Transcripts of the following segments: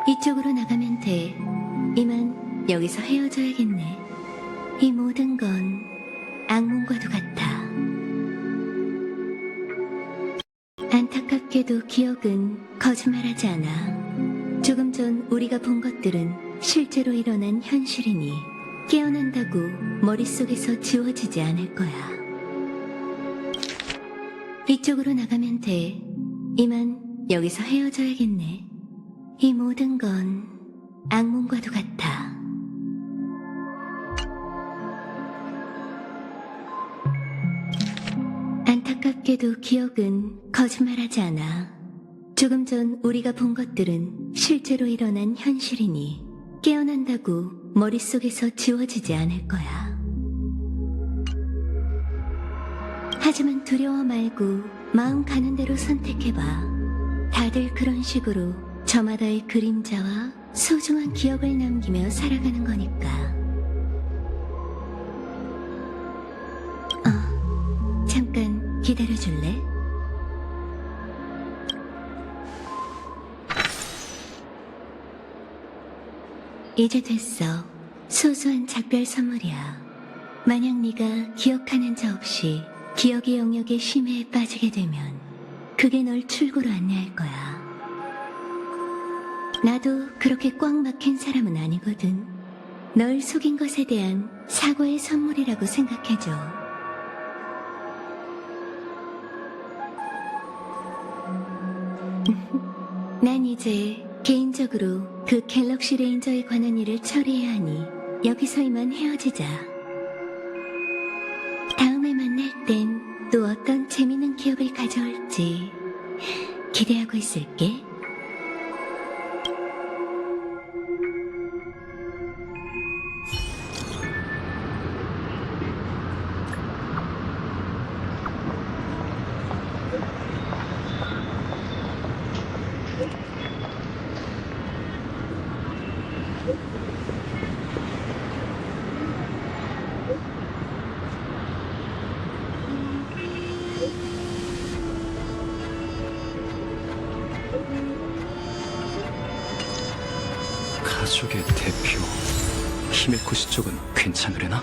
이쪽으로 나가면 돼. 이만 여기서 헤어져야겠네. 이 모든 건 악몽과도 같아. 안타깝게도 기억은 거짓말하지 않아. 조금 전 우리가 본 것들은 실제로 일어난 현실이니 깨어난다고 머릿속에서 지워지지 않을 거야. 이쪽으로 나가면 돼. 이만 여기서 헤어져야겠네. 이 모든 건 악몽과도 같아. 안타깝게도 기억은 거짓말하지 않아. 조금 전 우리가 본 것들은 실제로 일어난 현실이니 깨어난다고 머릿속에서 지워지지 않을 거야. 하지만 두려워 말고 마음 가는 대로 선택해봐. 다들 그런 식으로 저마다의 그림자와 소중한 기억을 남기며 살아가는 거니까. 잠깐 기다려줄래? 이제 됐어. 소소한 작별 선물이야. 만약 네가 기억하는 자 없이 기억의 영역의 심해에 빠지게 되면 그게 널 출구로 안내할 거야. 나도 그렇게 꽉 막힌 사람은 아니거든. 널 속인 것에 대한 사과의 선물이라고 생각해줘. 난 이제 개인적으로 그 갤럭시 레인저에 관한 일을 처리해야 하니 여기서 이만 헤어지자. 다음에 만날 땐 또 어떤 재밌는 기억을 가져올지 기대하고 있을게. 가족의 대표 히메코시 쪽은 괜찮으려나?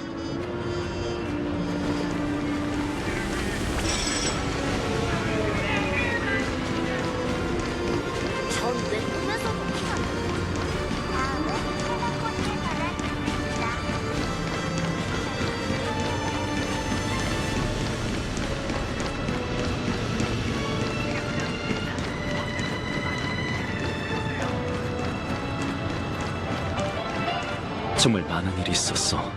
전왜 꿈에서 먹히나? 다음에 소방관에 관한 일입니다. 정말 많은 일이 있었어.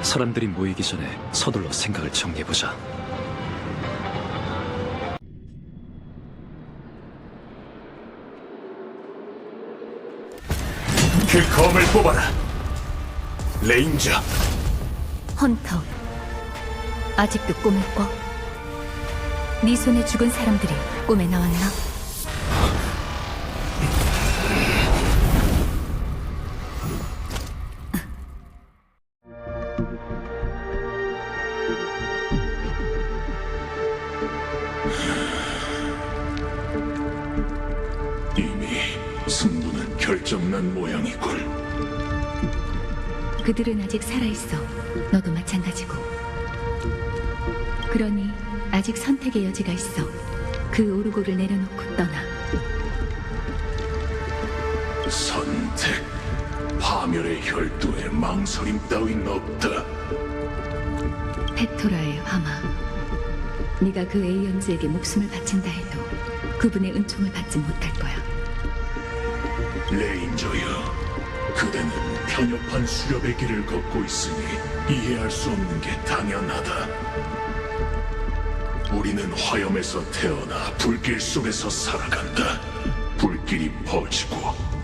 사람들이 모이기 전에 서둘러 생각을 정리해보자. 그 검을 뽑아라. 레인저. 헌터, 아직도 꿈을 꿔? 네 손에 죽은 사람들이 꿈에 나왔나? 이미 승부는 결정난 모양이군. 그들은 아직 살아있어. 너도 마찬가지고. 그러니 아직 선택의 여지가 있어. 그 오르고를 내려놓고 떠나. 선택. 파멸의 혈도에 망설임 따윈 없다. 페토라의 화마. 네가 그 에이언즈에게 목숨을 바친다 해도 그분의 은총을 받지 못할 거야. 레인저여. 그대는 편협한 수렵의 길을 걷고 있으니 이해할 수 없는 게 당연하다. 우리는 화염에서 태어나 불길 속에서 살아간다. 불길이 퍼지고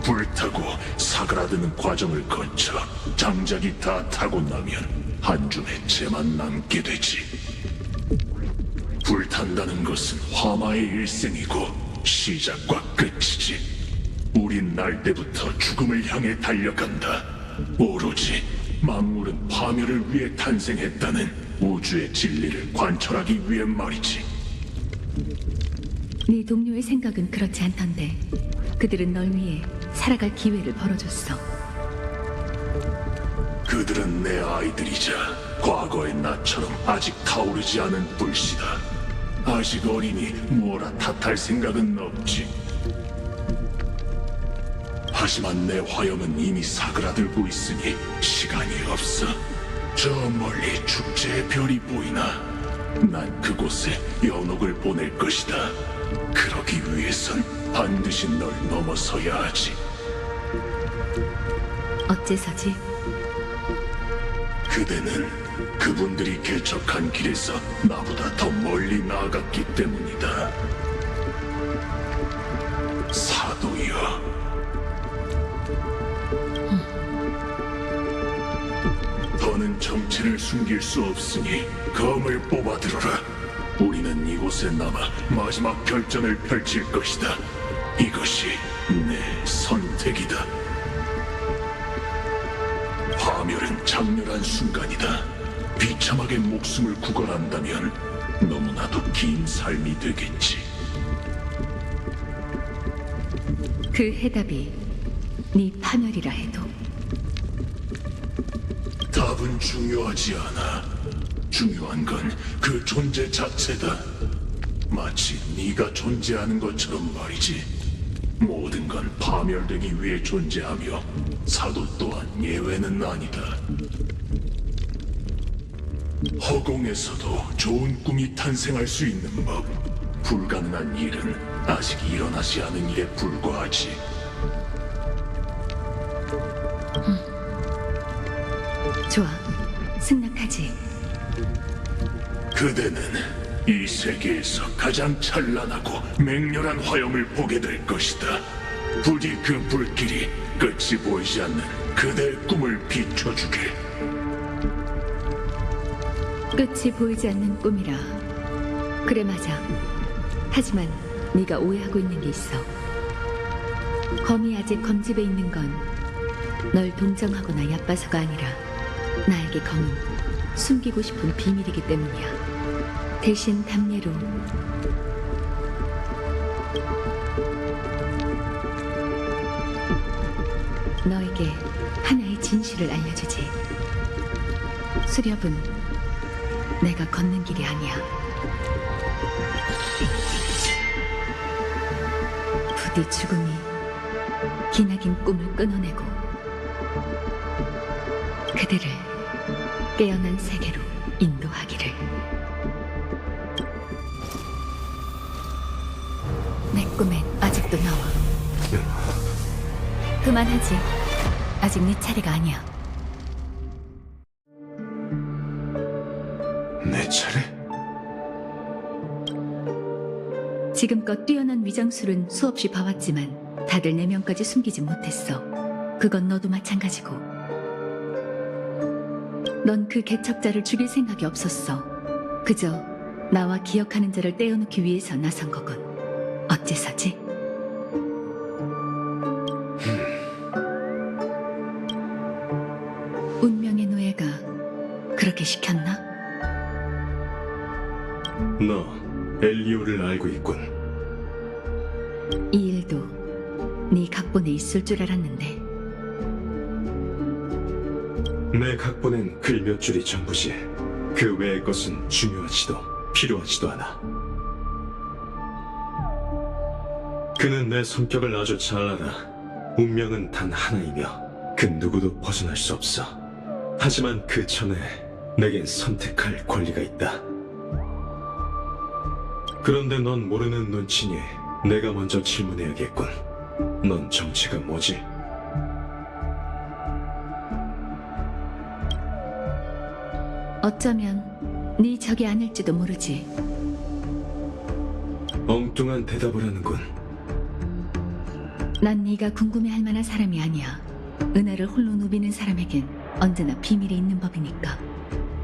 불타고 사그라드는 과정을 거쳐 장작이 다 타고 나면 한 줌의 재만 남게 되지. 불탄다는 것은 화마의 일생이고 시작과 끝이지. 우린 날 때부터 죽음을 향해 달려간다. 오로지 만물은 파멸을 위해 탄생했다는 우주의 진리를 관철하기 위해 말이지. 네 동료의 생각은 그렇지 않던데. 그들은 널 위해 살아갈 기회를 벌어줬어. 그들은 내 아이들이자 과거의 나처럼 아직 타오르지 않은 불씨다. 아직 어리니 뭐라 탓할 생각은 없지. 하지만 내 화염은 이미 사그라들고 있으니 시간이 없어. 저 멀리 축제의 별이 보이나? 난 그곳에 연옥을 보낼 것이다. 그러기 위해선 반드시 널 넘어서야 하지. 어째서지? 그대는 그분들이 개척한 길에서 나보다 더 멀리 나아갔기 때문이다. 사도여. 더는 정체를 숨길 수 없으니 검을 뽑아들어라. 우리는 이곳에 남아 마지막 결전을 펼칠 것이다. 이것이 내 선택이다. 파멸은 장렬한 순간이다. 비참하게 목숨을 구걸한다면 너무나도 긴 삶이 되겠지. 그 해답이 네 파멸이라 해도 답은 중요하지 않아. 중요한 건 그 존재 자체다. 마치 네가 존재하는 것처럼 말이지. 모든 건 파멸되기 위해 존재하며 사도 또한 예외는 아니다. 허공에서도 좋은 꿈이 탄생할 수 있는 법. 불가능한 일은 아직 일어나지 않은 일에 불과하지. 좋아, 승낙하지. 그대는 이 세계에서 가장 찬란하고 맹렬한 화염을 보게 될 것이다. 부디 그 불길이 끝이 보이지 않는 그대의 꿈을 비춰주게. 끝이 보이지 않는 꿈이라. 그래, 맞아. 하지만 네가 오해하고 있는 게 있어. 검이 아직 검집에 있는 건 널 동정하거나 얕봐서가 아니라 나에게 검은 숨기고 싶은 비밀이기 때문이야. 대신 담례로 너에게 하나의 진실을 알려주지. 수렵은 내가 걷는 길이 아니야. 부디 죽음이 기나긴 꿈을 끊어내고 그들을 깨어난 세계로 인도하기를. 내 꿈엔 아직도 나와. 그만하지. 아직 네 차례가 아니야. 내 차례? 지금껏 뛰어난 위장술은 수없이 봐왔지만 다들 내면까지 숨기지 못했어. 그건 너도 마찬가지고. 넌 그 개척자를 죽일 생각이 없었어. 그저 나와 기억하는 자를 떼어놓기 위해서 나선 거군. 어째서지? 운명의 노예가 그렇게 시켰나? 너 엘리오를 알고 있군. 이 일도 네 각본에 있을 줄 알았는데. 내 각본엔 글 몇 줄이 전부지. 그 외의 것은 중요하지도 필요하지도 않아. 그는 내 성격을 아주 잘 알아. 운명은 단 하나이며 그 누구도 벗어날 수 없어. 하지만 그 전에 내겐 선택할 권리가 있다. 그런데 넌 모르는 눈치니 내가 먼저 질문해야겠군. 넌 정체가 뭐지? 어쩌면 네 적이 아닐지도 모르지. 엉뚱한 대답을 하는군. 난 네가 궁금해할 만한 사람이 아니야. 은하를 홀로 누비는 사람에겐 언제나 비밀이 있는 법이니까.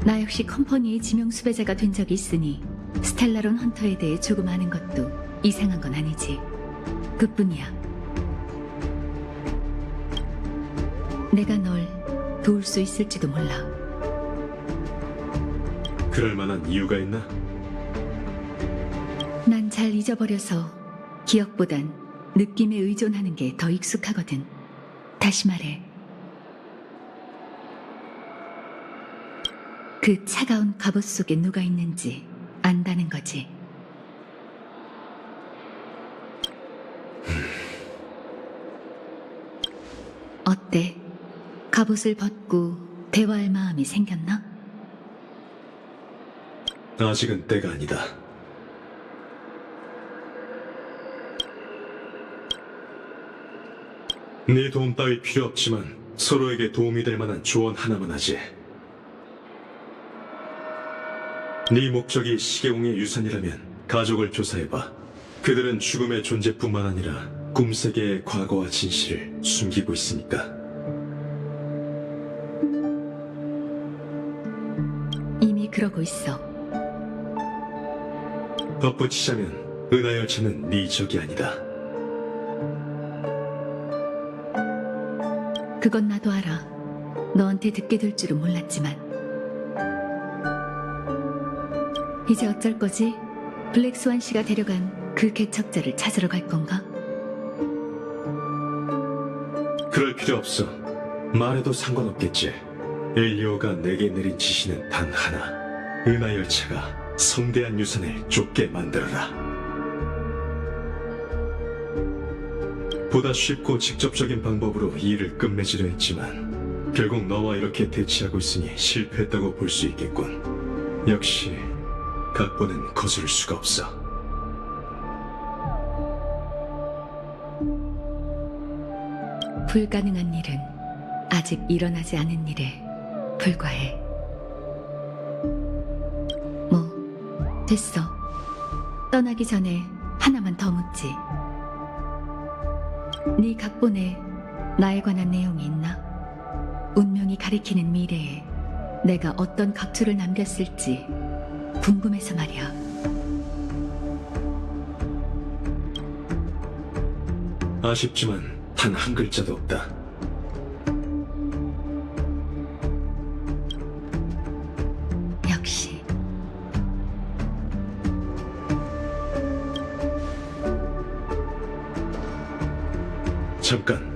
나 역시 컴퍼니의 지명 수배자가 된 적이 있으니 스텔라론 헌터에 대해 조금 아는 것도 이상한 건 아니지. 그뿐이야. 내가 널 도울 수 있을지도 몰라. 그럴 만한 이유가 있나? 난 잘 잊어버려서 기억보단 느낌에 의존하는 게 더 익숙하거든. 다시 말해. 그 차가운 갑옷 속에 누가 있는지 안다는 거지. 어때? 갑옷을 벗고 대화할 마음이 생겼나? 아직은 때가 아니다. 네 도움 따위 필요 없지만 서로에게 도움이 될 만한 조언 하나만 하지. 네 목적이 시계공의 유산이라면 가족을 조사해봐. 그들은 죽음의 존재뿐만 아니라 꿈세계의 과거와 진실을 숨기고 있으니까. 이미 그러고 있어. 덧붙이자면 은하열차는 네 적이 아니다. 그건 나도 알아. 너한테 듣게 될 줄은 몰랐지만. 이제 어쩔 거지? 블랙스완 씨가 데려간 그 개척자를 찾으러 갈 건가? 그럴 필요 없어. 말해도 상관없겠지. 엘리오가 내게 내린 지시는 단 하나. 은하열차가 성대한 유산을 좁게 만들어라. 보다 쉽고 직접적인 방법으로 이 일을 끝맺으려 했지만 결국 너와 이렇게 대치하고 있으니 실패했다고 볼 수 있겠군. 역시 각본은 거스를 수가 없어. 불가능한 일은 아직 일어나지 않은 일에 불과해. 뭐, 됐어. 떠나기 전에 하나만 더 묻지. 네 각본에 나에 관한 내용이 있나? 운명이 가리키는 미래에 내가 어떤 각투를 남겼을지 궁금해서 말이야. 아쉽지만 단 한 글자도 없다. 역시. 잠깐.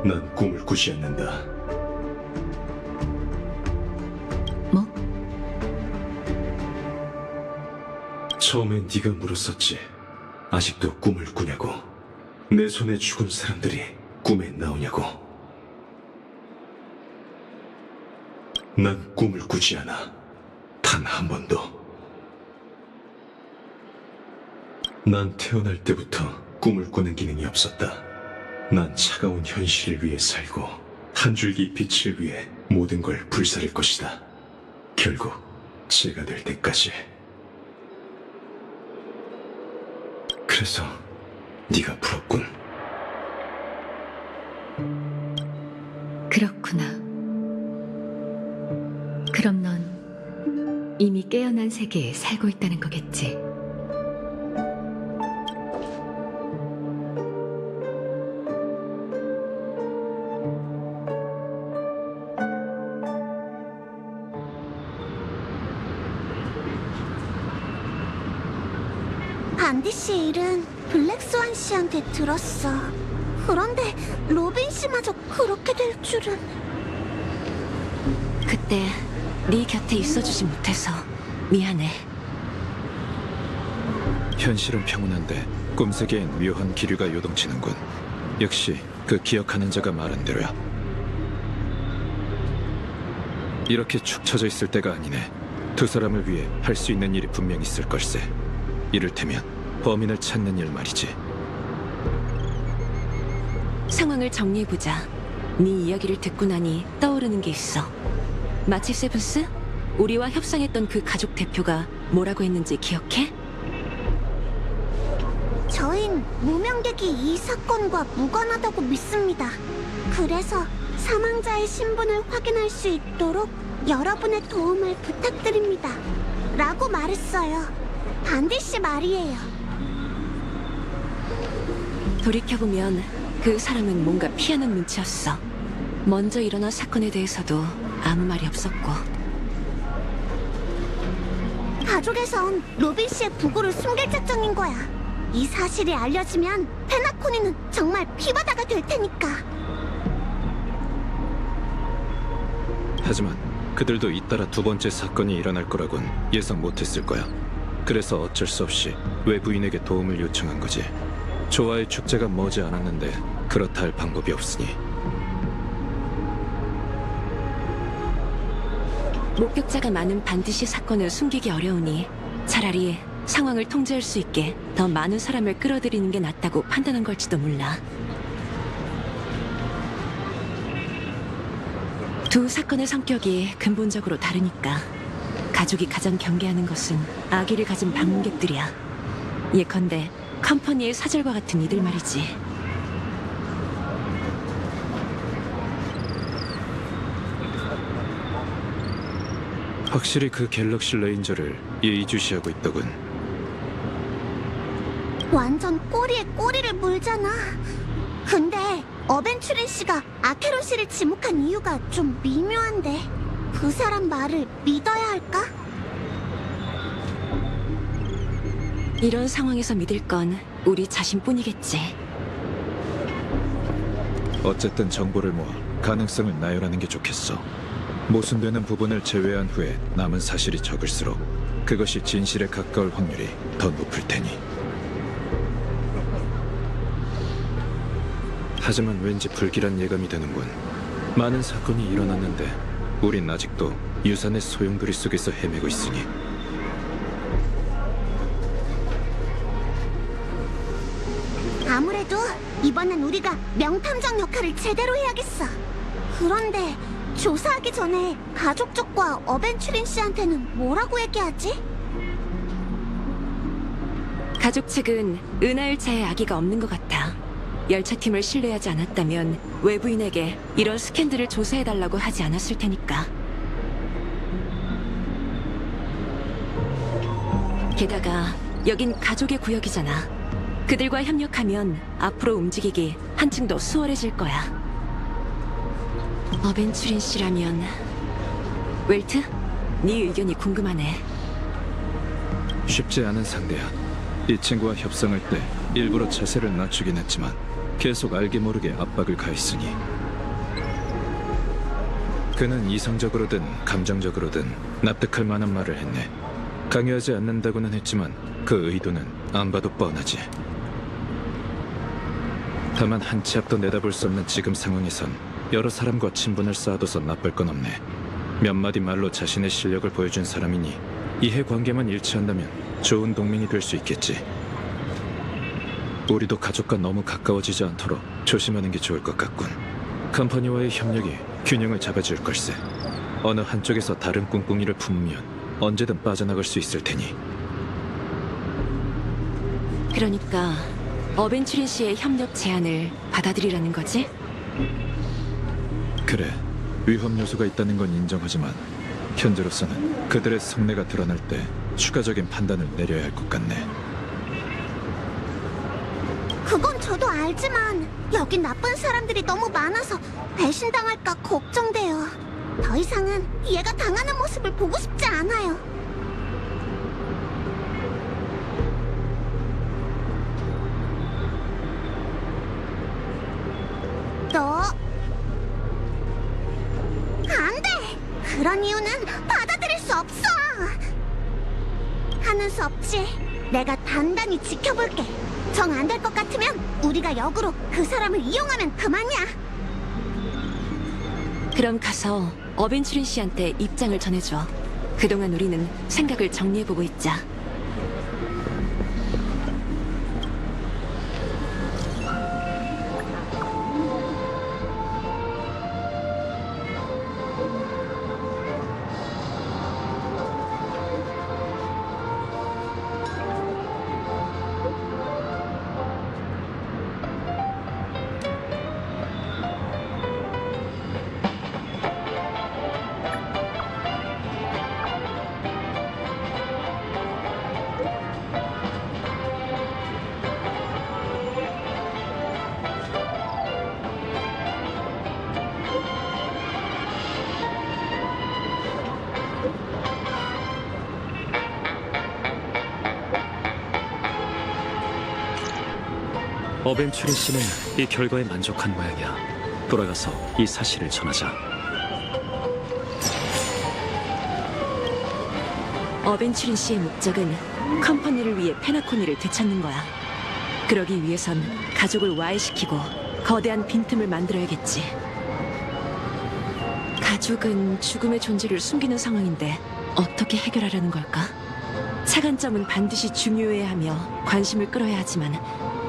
난 꿈을 꾸지 않는다. 뭐? 처음엔 네가 물었었지. 아직도 꿈을 꾸냐고. 내 손에 죽은 사람들이 꿈에 나오냐고. 난 꿈을 꾸지 않아. 단 한 번도. 난 태어날 때부터 꿈을 꾸는 기능이 없었다. 난 차가운 현실을 위해 살고 한 줄기 빛을 위해 모든 걸 불사를 것이다. 결국 제가 될 때까지. 그래서 네가 부럽군. 그렇구나. 그럼 넌 이미 깨어난 세계에 살고 있다는 거겠지. 반디 씨 일은 블랙스완 씨한테 들었어. 그런데 로빈 씨마저 그렇게 될 줄은. 그때 네 곁에 있어주지 못해서 미안해. 현실은 평온한데 꿈세계엔 묘한 기류가 요동치는군. 역시 그 기억하는 자가 말한 대로야. 이렇게 축 처져 있을 때가 아니네. 두 사람을 위해 할 수 있는 일이 분명 있을 걸세. 이를테면 범인을 찾는 일 말이지. 상황을 정리해보자. 네 이야기를 듣고 나니 떠오르는 게 있어. 마치 세븐스? 우리와 협상했던 그 가족 대표가 뭐라고 했는지 기억해? 저흰 무명객이 이 사건과 무관하다고 믿습니다. 그래서 사망자의 신분을 확인할 수 있도록 여러분의 도움을 부탁드립니다. 라고 말했어요. 반디 씨 말이에요. 돌이켜보면 그 사람은 뭔가 피하는 눈치였어. 먼저 일어난 사건에 대해서도 아무 말이 없었고. 가족에선 로빈 씨의 부고를 숨길 작정인 거야. 이 사실이 알려지면 페나코 다라코니는 정말 피바다가 될 테니까. 하지만 그들도 잇따라 두 번째 사건이 일어날 거라곤 예상 못했을 거야. 그래서 어쩔 수 없이 외부인에게 도움을 요청한 거지. 조화의 축제가 머지 않았는데 그렇다 할 방법이 없으니. 목격자가 많은 반드시 사건을 숨기기 어려우니 차라리 상황을 통제할 수 있게 더 많은 사람을 끌어들이는 게 낫다고 판단한 걸지도 몰라. 두 사건의 성격이 근본적으로 다르니까 가족이 가장 경계하는 것은 아기를 가진 방문객들이야. 예컨대 컴퍼니의 사절과 같은 이들 말이지. 확실히 그 갤럭시 레인저를 예의주시하고 있더군. 완전 꼬리에 꼬리를 물잖아. 근데 어벤츄린 씨가 아케론 씨를 지목한 이유가 좀 미묘한데 그 사람 말을 믿어야 할까? 이런 상황에서 믿을 건 우리 자신뿐이겠지. 어쨌든 정보를 모아 가능성을 나열하는 게 좋겠어. 모순되는 부분을 제외한 후에 남은 사실이 적을수록 그것이 진실에 가까울 확률이 더 높을 테니. 하지만 왠지 불길한 예감이 드는군. 많은 사건이 일어났는데 우린 아직도 유산의 소용돌이 속에서 헤매고 있으니. 아무래도 이번엔 우리가 명탐정 역할을 제대로 해야겠어. 그런데 조사하기 전에 가족 쪽과 어벤츄린 씨한테는 뭐라고 얘기하지? 가족 측은 은하열차에 아기가 없는 것 같아. 열차팀을 신뢰하지 않았다면 외부인에게 이런 스캔들을 조사해달라고 하지 않았을 테니까. 게다가 여긴 가족의 구역이잖아. 그들과 협력하면 앞으로 움직이기 한층 더 수월해질 거야. 어벤츄린 씨라면... 웰트? 네 의견이 궁금하네. 쉽지 않은 상대야. 이 친구와 협상할 때 일부러 자세를 낮추긴 했지만 계속 알게 모르게 압박을 가했으니. 그는 이성적으로든 감정적으로든 납득할 만한 말을 했네. 강요하지 않는다고는 했지만 그 의도는 안 봐도 뻔하지. 다만 한 치 앞도 내다볼 수 없는 지금 상황에선 여러 사람과 친분을 쌓아둬서 나쁠 건 없네. 몇 마디 말로 자신의 실력을 보여준 사람이니 이해관계만 일치한다면 좋은 동맹이 될 수 있겠지. 우리도 가족과 너무 가까워지지 않도록 조심하는 게 좋을 것 같군. 컴퍼니와의 협력이 균형을 잡아줄 걸세. 어느 한쪽에서 다른 꿍꿍이를 품으면 언제든 빠져나갈 수 있을 테니. 그러니까 어벤츄린 씨의 협력 제안을 받아들이라는 거지? 그래, 위험 요소가 있다는 건 인정하지만 현재로서는 그들의 속내가 드러날 때 추가적인 판단을 내려야 할 것 같네. 그건 저도 알지만 여긴 나쁜 사람들이 너무 많아서 배신당할까 걱정돼요. 더 이상은 얘가 당하는 모습을 보고 싶지 않아요. 너... 안 돼! 그런 이유는 받아들일 수 없어! 하는 수 없지. 내가 단단히 지켜볼게. 정 안 될 것 같으면 우리가 역으로 그 사람을 이용하면 그만이야. 그럼 가서 어벤츄린 씨한테 입장을 전해줘. 그동안 우리는 생각을 정리해보고 있자. 어벤츄린 씨는 이 결과에 만족한 모양이야. 돌아가서 이 사실을 전하자. 어벤츄린 씨의 목적은 컴퍼니를 위해 페나코니를 되찾는 거야. 그러기 위해선 가족을 와해시키고 거대한 빈틈을 만들어야겠지. 가족은 죽음의 존재를 숨기는 상황인데 어떻게 해결하려는 걸까? 차관점은 반드시 중요해야 하며 관심을 끌어야 하지만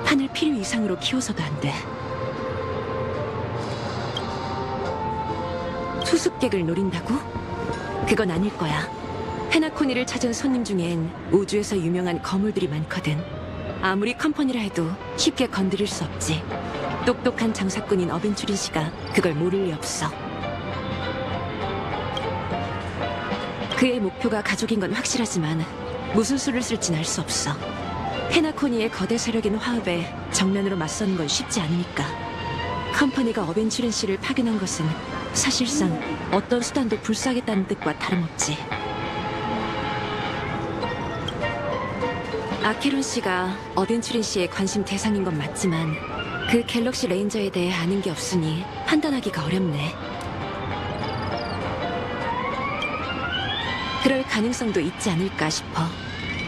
판을 필요 이상으로 키워서도 안 돼. 수수께끼를 노린다고? 그건 아닐 거야. 페나코니를 찾은 손님 중엔 우주에서 유명한 거물들이 많거든. 아무리 컴퍼니라 해도 쉽게 건드릴 수 없지. 똑똑한 장사꾼인 어벤츄린 씨가 그걸 모를 리 없어. 그의 목표가 가족인 건 확실하지만 무슨 수를 쓸진 알 수 없어. 페나코니의 거대 세력인 화합에 정면으로 맞서는 건 쉽지 않으니까. 컴퍼니가 어벤츄린 씨를 파견한 것은 사실상 어떤 수단도 불사하겠다는 뜻과 다름없지. 아케론 씨가 어벤츄린 씨의 관심 대상인 건 맞지만 그 갤럭시 레인저에 대해 아는 게 없으니 판단하기가 어렵네. 그럴 가능성도 있지 않을까 싶어.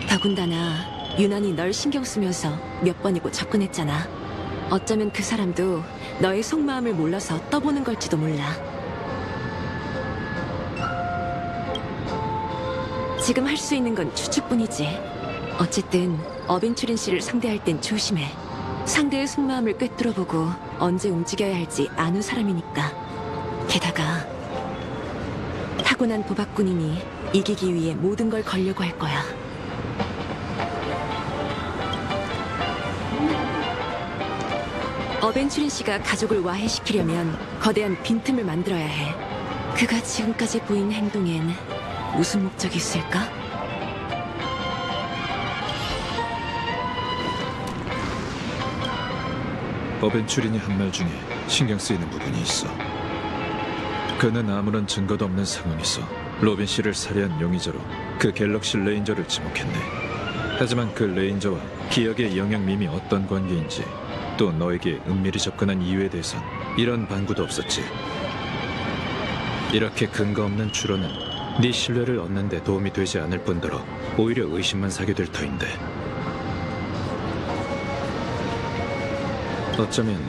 더군다나 유난히 널 신경 쓰면서 몇 번이고 접근했잖아. 어쩌면 그 사람도 너의 속마음을 몰라서 떠보는 걸지도 몰라. 지금 할 수 있는 건 추측뿐이지. 어쨌든 어벤츄린 씨를 상대할 땐 조심해. 상대의 속마음을 꿰뚫어보고 언제 움직여야 할지 아는 사람이니까. 게다가 타고난 도박꾼이니 이기기 위해 모든 걸 걸려고 할 거야. 어벤츄린 씨가 가족을 와해시키려면 거대한 빈틈을 만들어야 해. 그가 지금까지 보인 행동엔 무슨 목적이 있을까? 어벤츄린이 한 말 중에 신경 쓰이는 부분이 있어. 그는 아무런 증거도 없는 상황에서 로빈 씨를 살해한 용의자로 그 갤럭시 레인저를 지목했네. 하지만 그 레인저와 기억의 영향밈이 어떤 관계인지, 또 너에게 은밀히 접근한 이유에 대해선 이런 방구도 없었지. 이렇게 근거 없는 추론은 네 신뢰를 얻는 데 도움이 되지 않을 뿐더러 오히려 의심만 사게 될 터인데. 어쩌면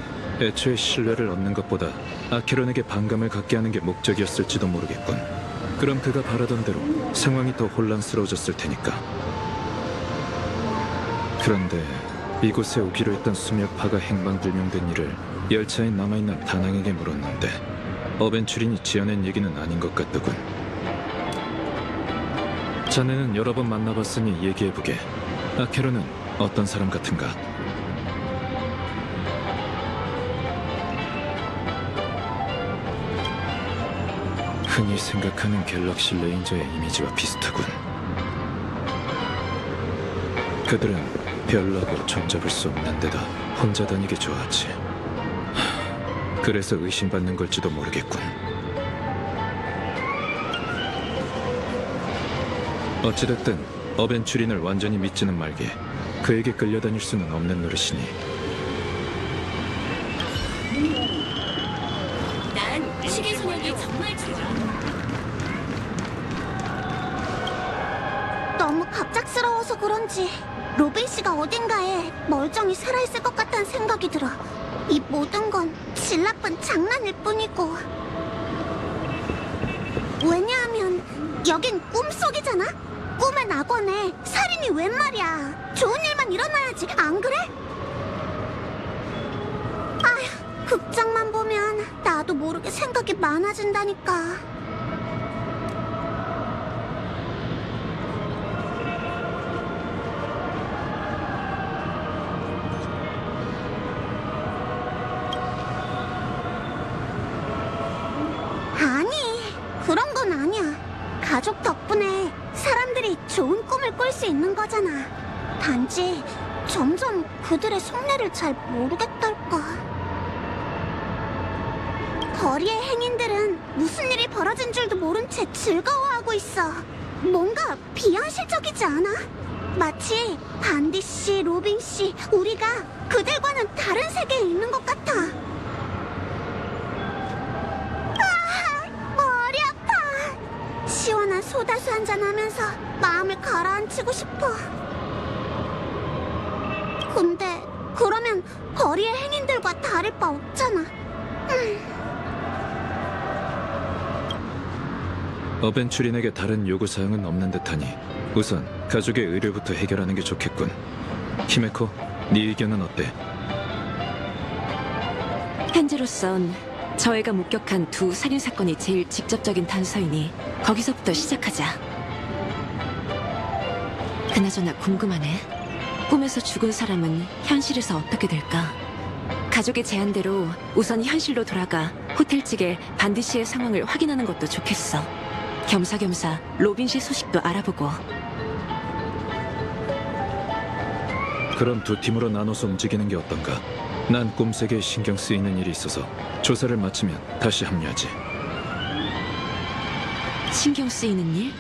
애초에 신뢰를 얻는 것보다 아케론에게 반감을 갖게 하는 게 목적이었을지도 모르겠군. 그럼 그가 바라던 대로 상황이 더 혼란스러워졌을 테니까. 그런데 이곳에 오기로 했던 수멸파가 행방불명된 일을 열차에 남아있는 다낭에게 물었는데 어벤츄린이 지어낸 얘기는 아닌 것 같더군. 자네는 여러 번 만나봤으니 얘기해보게. 아케론은 어떤 사람 같은가? 흔히 생각하는 갤럭시 레인저의 이미지와 비슷하군. 그들은 별나고 종잡을 수 없는 데다 혼자 다니기 좋아하지. 그래서 의심받는 걸지도 모르겠군. 어찌됐든 어벤츄린을 완전히 믿지는 말게. 그에게 끌려다닐 수는 없는 노릇이니. 난 시계소년이 정말 좋아. 너무 갑작스러워서 그런지 로빈 씨가 어딘가에 멀쩡히 살아있을 것 같다는 생각이 들어. 이 모든 건 질 나쁜 장난일 뿐이고. 왜냐하면 여긴 꿈속이잖아? 꿈의 낙원에 살인이 웬 말이야. 좋은 일만 일어나야지, 안 그래? 아휴, 극장만 보면 나도 모르게 생각이 많아진다니까. 아니, 그런 건 아니야. 가족 덕분에 사람들이 좋은 꿈을 꿀 수 있는 거잖아. 단지 점점 그들의 속내를 잘 모르겠달까. 거리의 행인들은 무슨 일이 벌어진 줄도 모른 채 즐거워하고 있어. 뭔가 비현실적이지 않아? 마치 반디 씨, 로빈 씨, 우리가 그들과는 다른 세계에 있는 것 같아. 머리 아파. 시원한 소다수 한잔 하면서 마음을 가라앉히고 싶어. 근데 그러면 거리의 행인들과 다를 바 없잖아. 어벤츄린에게 다른 요구사항은 없는 듯하니 우선 가족의 의료부터 해결하는 게 좋겠군. 히메코, 네 의견은 어때? 현재로선 저희가 목격한 두 살인사건이 제일 직접적인 단서이니 거기서부터 시작하자. 그나저나 궁금하네. 꿈에서 죽은 사람은 현실에서 어떻게 될까? 가족의 제안대로 우선 현실로 돌아가 호텔 측에 반디 씨의 상황을 확인하는 것도 좋겠어. 겸사겸사 로빈 씨 소식도 알아보고. 그럼 두 팀으로 나눠서 움직이는 게 어떤가? 난 꿈세계에 신경 쓰이는 일이 있어서 조사를 마치면 다시 합류하지. 신경 쓰이는 일?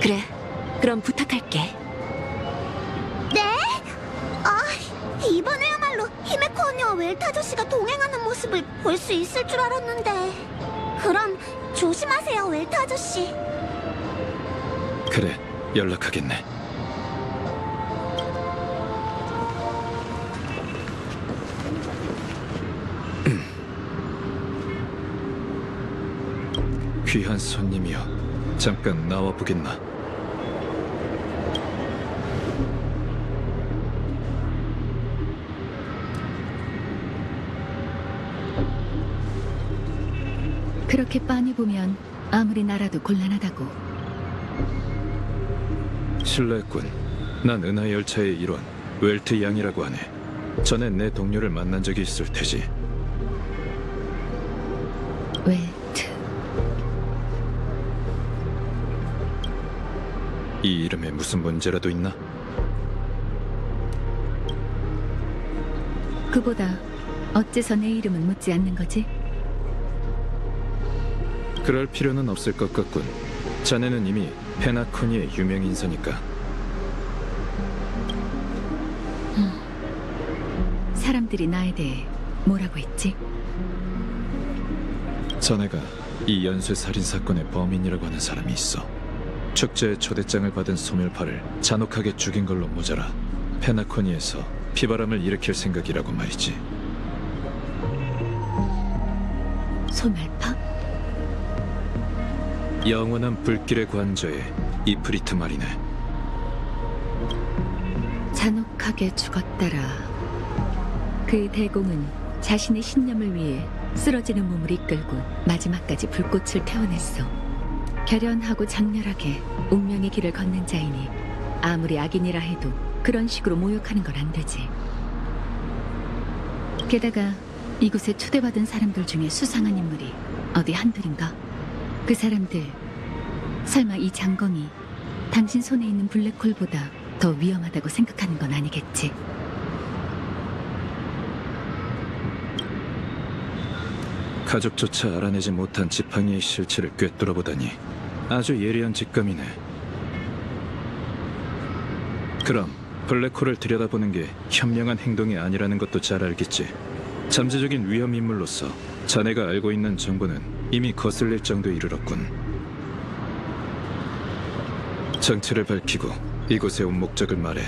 그래, 그럼 부탁할게. 네? 이번에야말로 히메코 언니와 웰트 아저씨가 동행하는 모습을 볼 수 있을 줄 알았는데. 그럼 조심하세요, 웰트 아저씨. 그래, 연락하겠네. 귀한 손님이여, 잠깐 나와 보겠나? 그렇게 빤히 보면 아무리 나라도 곤란하다고. 실례했군. 난 은하 열차의 일원 웰트 양이라고 하네. 전에 내 동료를 만난 적이 있을 테지. 웰트. 이 이름에 무슨 문제라도 있나? 그보다 어째서 내 이름은 묻지 않는 거지? 그럴 필요는 없을 것 같군. 자네는 이미 페나코니의 유명 인사니까. 사람들이 나에 대해 뭐라고 했지? 자네가 이 연쇄 살인 사건의 범인이라고 하는 사람이 있어. 축제에 초대장을 받은 소멸파를 잔혹하게 죽인 걸로 모자라 페나코니에서 피바람을 일으킬 생각이라고 말이지. 소멸파? 영원한 불길의 관저에 이프리트 말이네. 잔혹하게 죽었더라. 그 대공은 자신의 신념을 위해 쓰러지는 몸을 이끌고 마지막까지 불꽃을 태워냈어. 결연하고 장렬하게 운명의 길을 걷는 자이니 아무리 악인이라 해도 그런 식으로 모욕하는 건 안 되지. 게다가 이곳에 초대받은 사람들 중에 수상한 인물이 어디 한둘인가? 그 사람들, 설마 이 장검이 당신 손에 있는 블랙홀보다 더 위험하다고 생각하는 건 아니겠지? 가족조차 알아내지 못한 지팡이의 실체를 꿰뚫어보다니 아주 예리한 직감이네. 그럼 블랙홀을 들여다보는 게 현명한 행동이 아니라는 것도 잘 알겠지. 잠재적인 위험 인물로서 자네가 알고 있는 정보는 이미 거슬릴 정도에 이르렀군. 정체를 밝히고 이곳에 온 목적을 말해.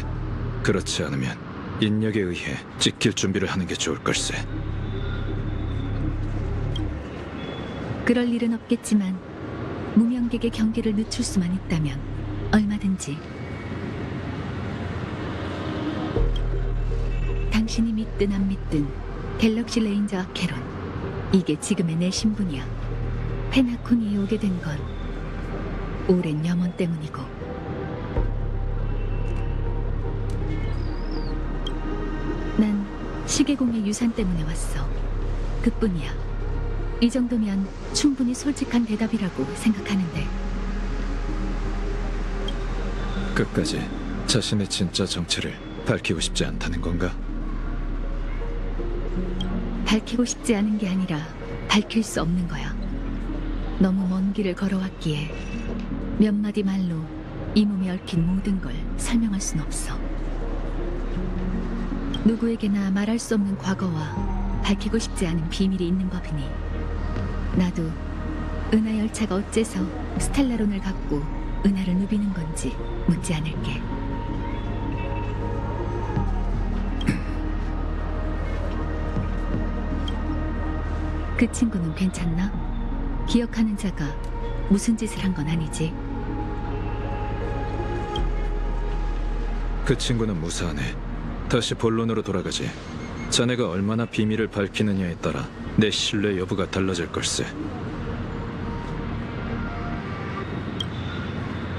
그렇지 않으면 인력에 의해 찍힐 준비를 하는 게 좋을 걸세. 그럴 일은 없겠지만 무명객의 경계를 늦출 수만 있다면 얼마든지. 당신이 믿든 안 믿든 갤럭시 레인저 아케론, 이게 지금의 내 신분이야. 페나코니에 오게 된 건 오랜 염원 때문이고. 난 시계공의 유산 때문에 왔어. 그뿐이야. 이 정도면 충분히 솔직한 대답이라고 생각하는데. 끝까지 자신의 진짜 정체를 밝히고 싶지 않다는 건가? 밝히고 싶지 않은 게 아니라 밝힐 수 없는 거야. 너무 먼 길을 걸어왔기에 몇 마디 말로 이 몸에 얽힌 모든 걸 설명할 순 없어. 누구에게나 말할 수 없는 과거와 밝히고 싶지 않은 비밀이 있는 법이니 나도 은하 열차가 어째서 스텔라론을 갖고 은하를 누비는 건지 묻지 않을게. 그 친구는 괜찮나? 기억하는 자가 무슨 짓을 한 건 아니지? 그 친구는 무사하네. 다시 본론으로 돌아가지. 자네가 얼마나 비밀을 밝히느냐에 따라 내 신뢰 여부가 달라질 걸세.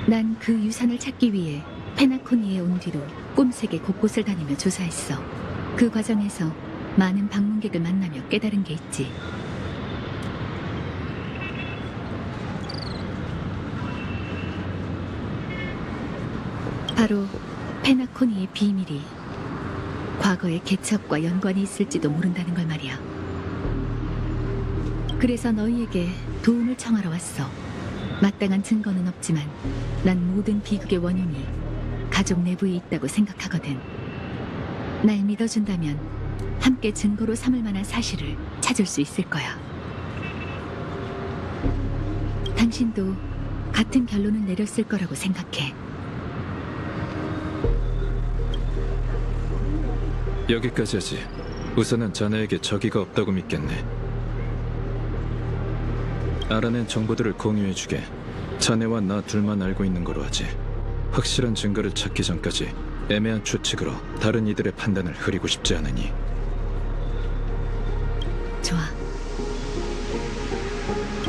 난 그 유산을 찾기 위해 페나코니에 온 뒤로 꼼색에 곳곳을 다니며 조사했어. 그 과정에서 많은 방문객을 만나며 깨달은 게 있지. 바로 페나코니의 비밀이 과거의 개척과 연관이 있을지도 모른다는 걸 말이야. 그래서 너희에게 도움을 청하러 왔어. 마땅한 증거는 없지만 난 모든 비극의 원흉이 가족 내부에 있다고 생각하거든. 날 믿어준다면 함께 증거로 삼을 만한 사실을 찾을 수 있을 거야. 당신도 같은 결론을 내렸을 거라고 생각해. 여기까지 하지. 우선은 자네에게 적의가 없다고 믿겠네. 알아낸 정보들을 공유해주게. 자네와 나 둘만 알고 있는 거로 하지. 확실한 증거를 찾기 전까지 애매한 추측으로 다른 이들의 판단을 흐리고 싶지 않으니. 좋아.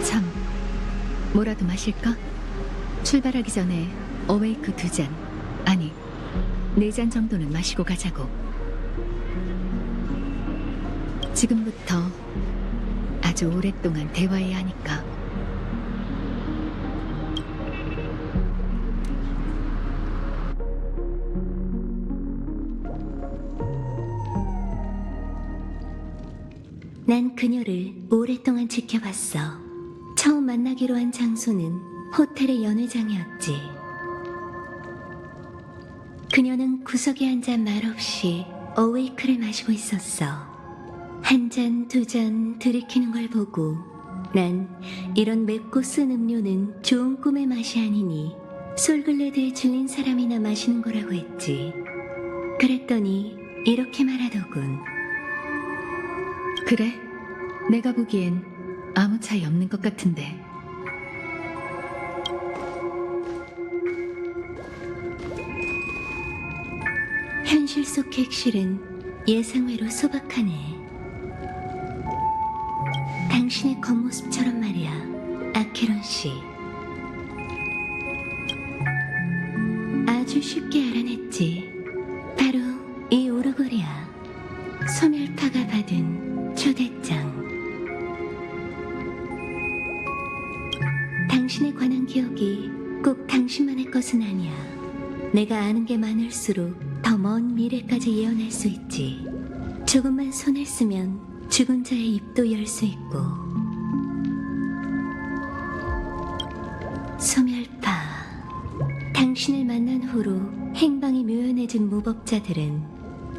참, 뭐라도 마실까? 출발하기 전에 어웨이크 2잔, 아니 4잔 정도는 마시고 가자고. 지금부터 아주 오랫동안 대화해야 하니까. 난 그녀를 오랫동안 지켜봤어. 처음 만나기로 한 장소는 호텔의 연회장이었지. 그녀는 구석에 앉아 말없이 어웨이크를 마시고 있었어. 한 잔, 2잔 들이키는 걸 보고 난 이런 맵고 쓴 음료는 좋은 꿈의 맛이 아니니 솔글레드에 질린 사람이나 마시는 거라고 했지. 그랬더니 이렇게 말하더군. 그래? 내가 보기엔 아무 차이 없는 것 같은데. 현실 속 객실은 예상외로 소박하네. 당신의 겉모습처럼 말이야, 아케론 씨. 아주 쉽게 알아냈지. 바로 이 오르골이야. 소멸파가 받은 초대장. 당신에 관한 기억이 꼭 당신만의 것은 아니야. 내가 아는 게 많을수록 더 먼 미래까지 예언할 수 있지. 조금만 손을 쓰면 죽은 자의 입도 열 수 있고. 소멸파. 당신을 만난 후로 행방이 묘연해진 무법자들은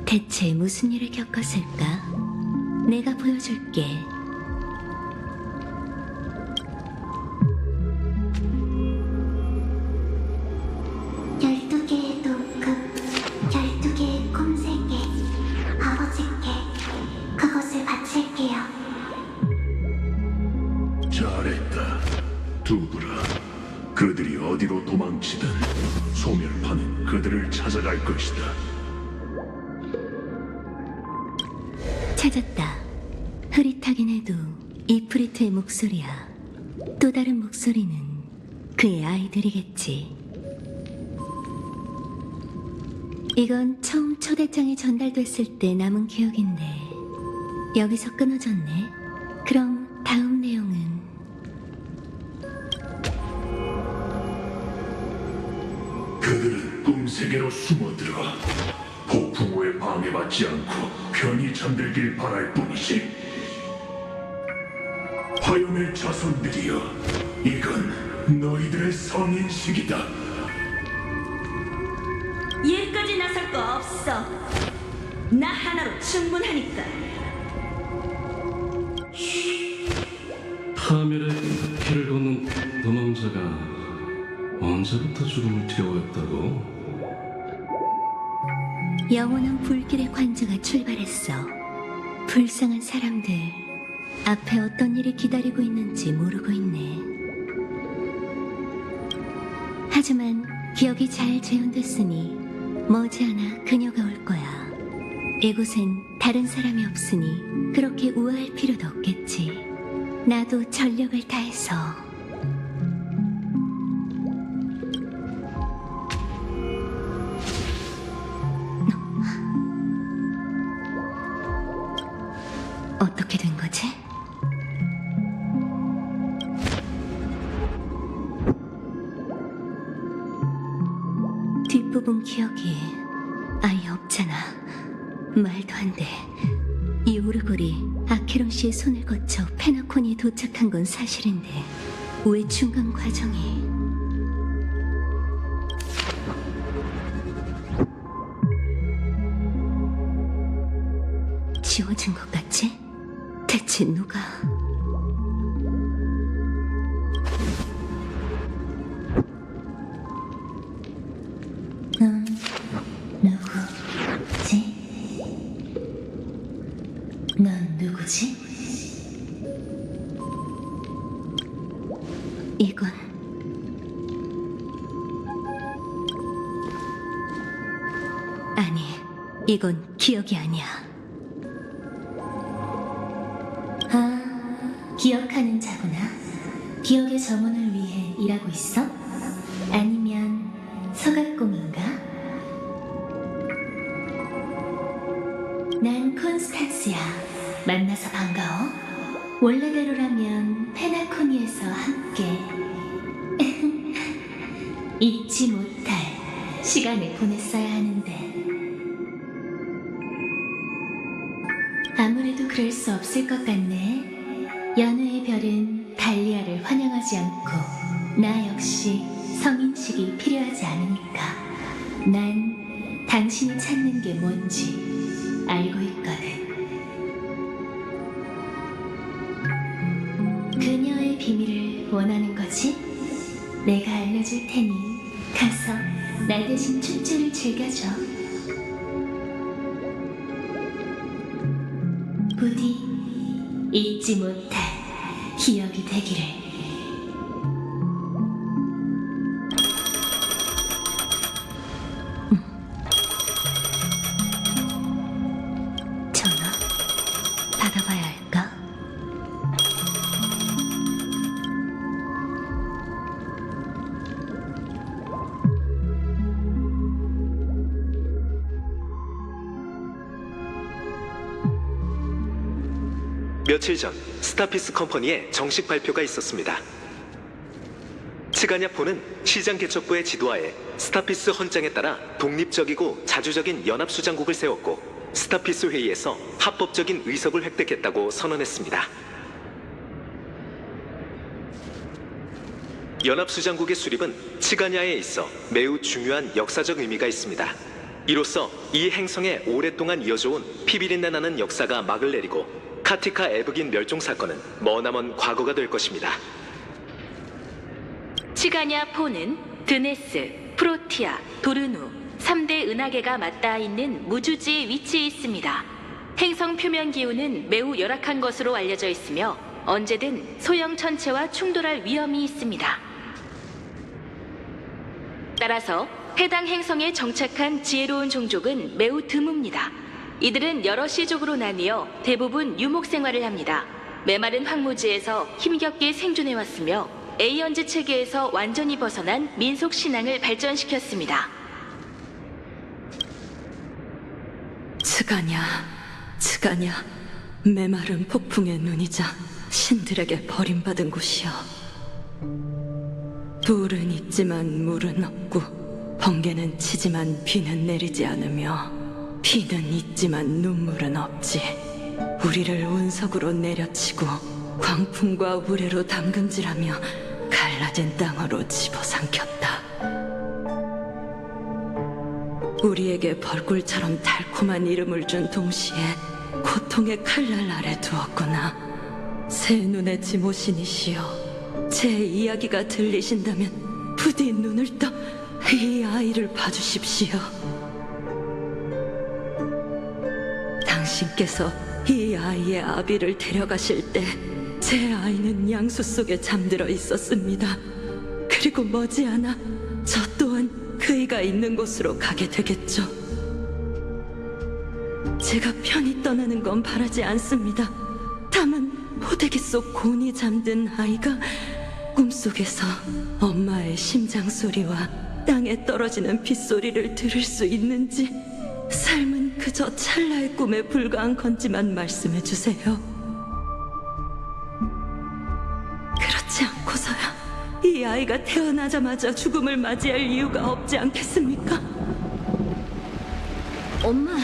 대체 무슨 일을 겪었을까? 내가 보여줄게. (12개의 동급) (12개의 꼼세계) 아버지께 그것을 바칠게요. 잘했다. 두브라. 그들이 어디로 도망치든 소멸파는 그들을 찾아갈 것이다. 찾았다. 흐릿하긴 해도 이프리트의 목소리야. 또 다른 목소리는 그의 아이들이겠지. 이건 처음 초대장이 전달됐을 때 남은 기억인데 여기서 끊어졌네. 그럼 다음 내용은 그들은 꿈세계로 숨어들어 폭풍우에 방해받지 않고 편히 잠들길 바랄 뿐이지. 화염의 자손들이여, 이건 너희들의 성인식이다. 거 없어. 나 하나로 충분하니까. 파멸의 길을 걷는 도망자가 언제부터 죽음을 두려워했다고? 영원한 불길의 관자가 출발했어. 불쌍한 사람들, 앞에 어떤 일이 기다리고 있는지 모르고 있네. 하지만 기억이 잘 재현됐으니 머지않아 그녀가 올 거야. 이곳엔 다른 사람이 없으니 그렇게 우아할 필요도 없겠지. 나도 전력을 다해서. 어떻게 된 거지? 뒷부분 기억이 아예 없잖아. 말도 안 돼. 이 오르골이 아케론 씨의 손을 거쳐 페나콘이 도착한 건 사실인데 왜 중간 과정이... 지워진 것 같지? 대체 누가... 넌 누구지? 넌 누구지? 이건... 아니, 이건 기억이 아니야. 아, 기억하는 자구나. 기억의 정원을 위해 일하고 있어? 아니면 서각공인가? 난 콘스탄스야. 만나서 반가워. 원래대로라면 페나코니에서 함께 잊지 못할 시간을 보냈어야 하는데 아무래도 그럴 수 없을 것 같네. 연우의 별은 달리아를 환영하지 않고 나 역시 성인식이 필요하지 않으니까. 난 당신이 찾는 게 뭔지 알고 있거든. 그녀의 비밀을 원하는 거지? 내가 알려줄 테니 가서 나 대신 춘추를 즐겨줘. 부디 잊지 못할 기억이 되기를. 전화 받아봐야 할까? 며칠 전 스타피스 컴퍼니의 정식 발표가 있었습니다. 츠가냐포는 시장 개척부의 지도하에 스타피스 헌장에 따라 독립적이고 자주적인 연합수장국을 세웠고 스타피스 회의에서 합법적인 의석을 획득했다고 선언했습니다. 연합수장국의 수립은 츠가냐에 있어 매우 중요한 역사적 의미가 있습니다. 이로써 이 행성에 오랫동안 이어져온 피비린내 나는 역사가 막을 내리고 카티카 에브긴 멸종 사건은 머나먼 과거가 될 것입니다. 츠가냐 포는 드네스, 프로티아, 도르누 3대 은하계가 맞닿아 있는 무주지에 위치해 있습니다. 행성 표면 기후는 매우 열악한 것으로 알려져 있으며 언제든 소형 천체와 충돌할 위험이 있습니다. 따라서 해당 행성에 정착한 지혜로운 종족은 매우 드뭅니다. 이들은 여러 씨족으로 나뉘어 대부분 유목 생활을 합니다. 메마른 황무지에서 힘겹게 생존해왔으며 에이언즈 체계에서 완전히 벗어난 민속 신앙을 발전시켰습니다. 츠가냐, 메마른 폭풍의 눈이자 신들에게 버림받은 곳이여. 돌은 있지만 물은 없고 번개는 치지만 비는 내리지 않으며 피는 있지만 눈물은 없지. 우리를 운석으로 내려치고 광풍과 우레로 담금질하며 갈라진 땅으로 집어삼켰다. 우리에게 벌꿀처럼 달콤한 이름을 준 동시에 고통의 칼날 아래 두었구나. 새 눈의 지모신이시여, 제 이야기가 들리신다면 부디 눈을 떠 이 아이를 봐주십시오. 당신께서 이 아이의 아비를 데려가실 때 제 아이는 양수 속에 잠들어 있었습니다. 그리고 머지않아 저 또한 그이가 있는 곳으로 가게 되겠죠. 제가 편히 떠나는 건 바라지 않습니다. 다만 호되기 속 곤히 잠든 아이가 꿈속에서 엄마의 심장 소리와 땅에 떨어지는 빗소리를 들을 수 있는지, 삶은 그저 찰나의 꿈에 불과한 건지만 말씀해 주세요. 그렇지 않고서야 이 아이가 태어나자마자 죽음을 맞이할 이유가 없지 않겠습니까? 엄마,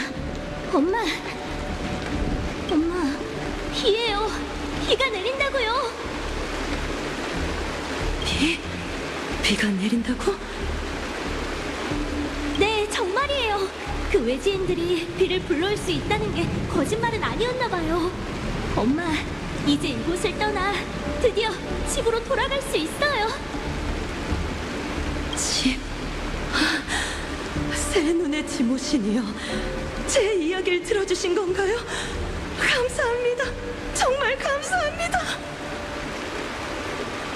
비예요. 비가 내린다고요. 비가 내린다고? 네, 정말이에요. 그 외지인들이 비를 불러올 수 있다는 게 거짓말은 아니었나 봐요. 엄마, 이제 이곳을 떠나 드디어 집으로 돌아갈 수 있어요. 집? 새 눈의 지모신이여, 제 이야기를 들어주신 건가요? 감사합니다. 정말 감사합니다.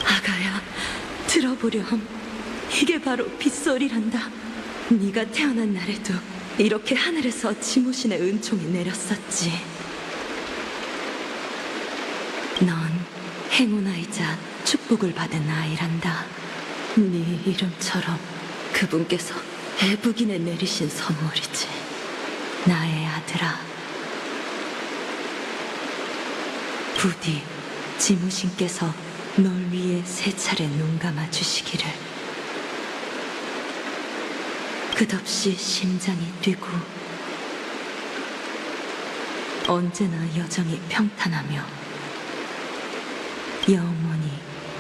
아가야, 들어보렴. 이게 바로 빗소리란다. 네가 태어난 날에도 이렇게 하늘에서 지모신의 은총이 내렸었지. 넌 행운아이자 축복을 받은 아이란다. 네 이름처럼 그분께서 애북인에 내리신 선물이지. 나의 아들아, 부디 지무신께서 널 위해 세 차례 눈 감아 주시기를. 끝없이 심장이 뛰고 언제나 여정이 평탄하며 영원히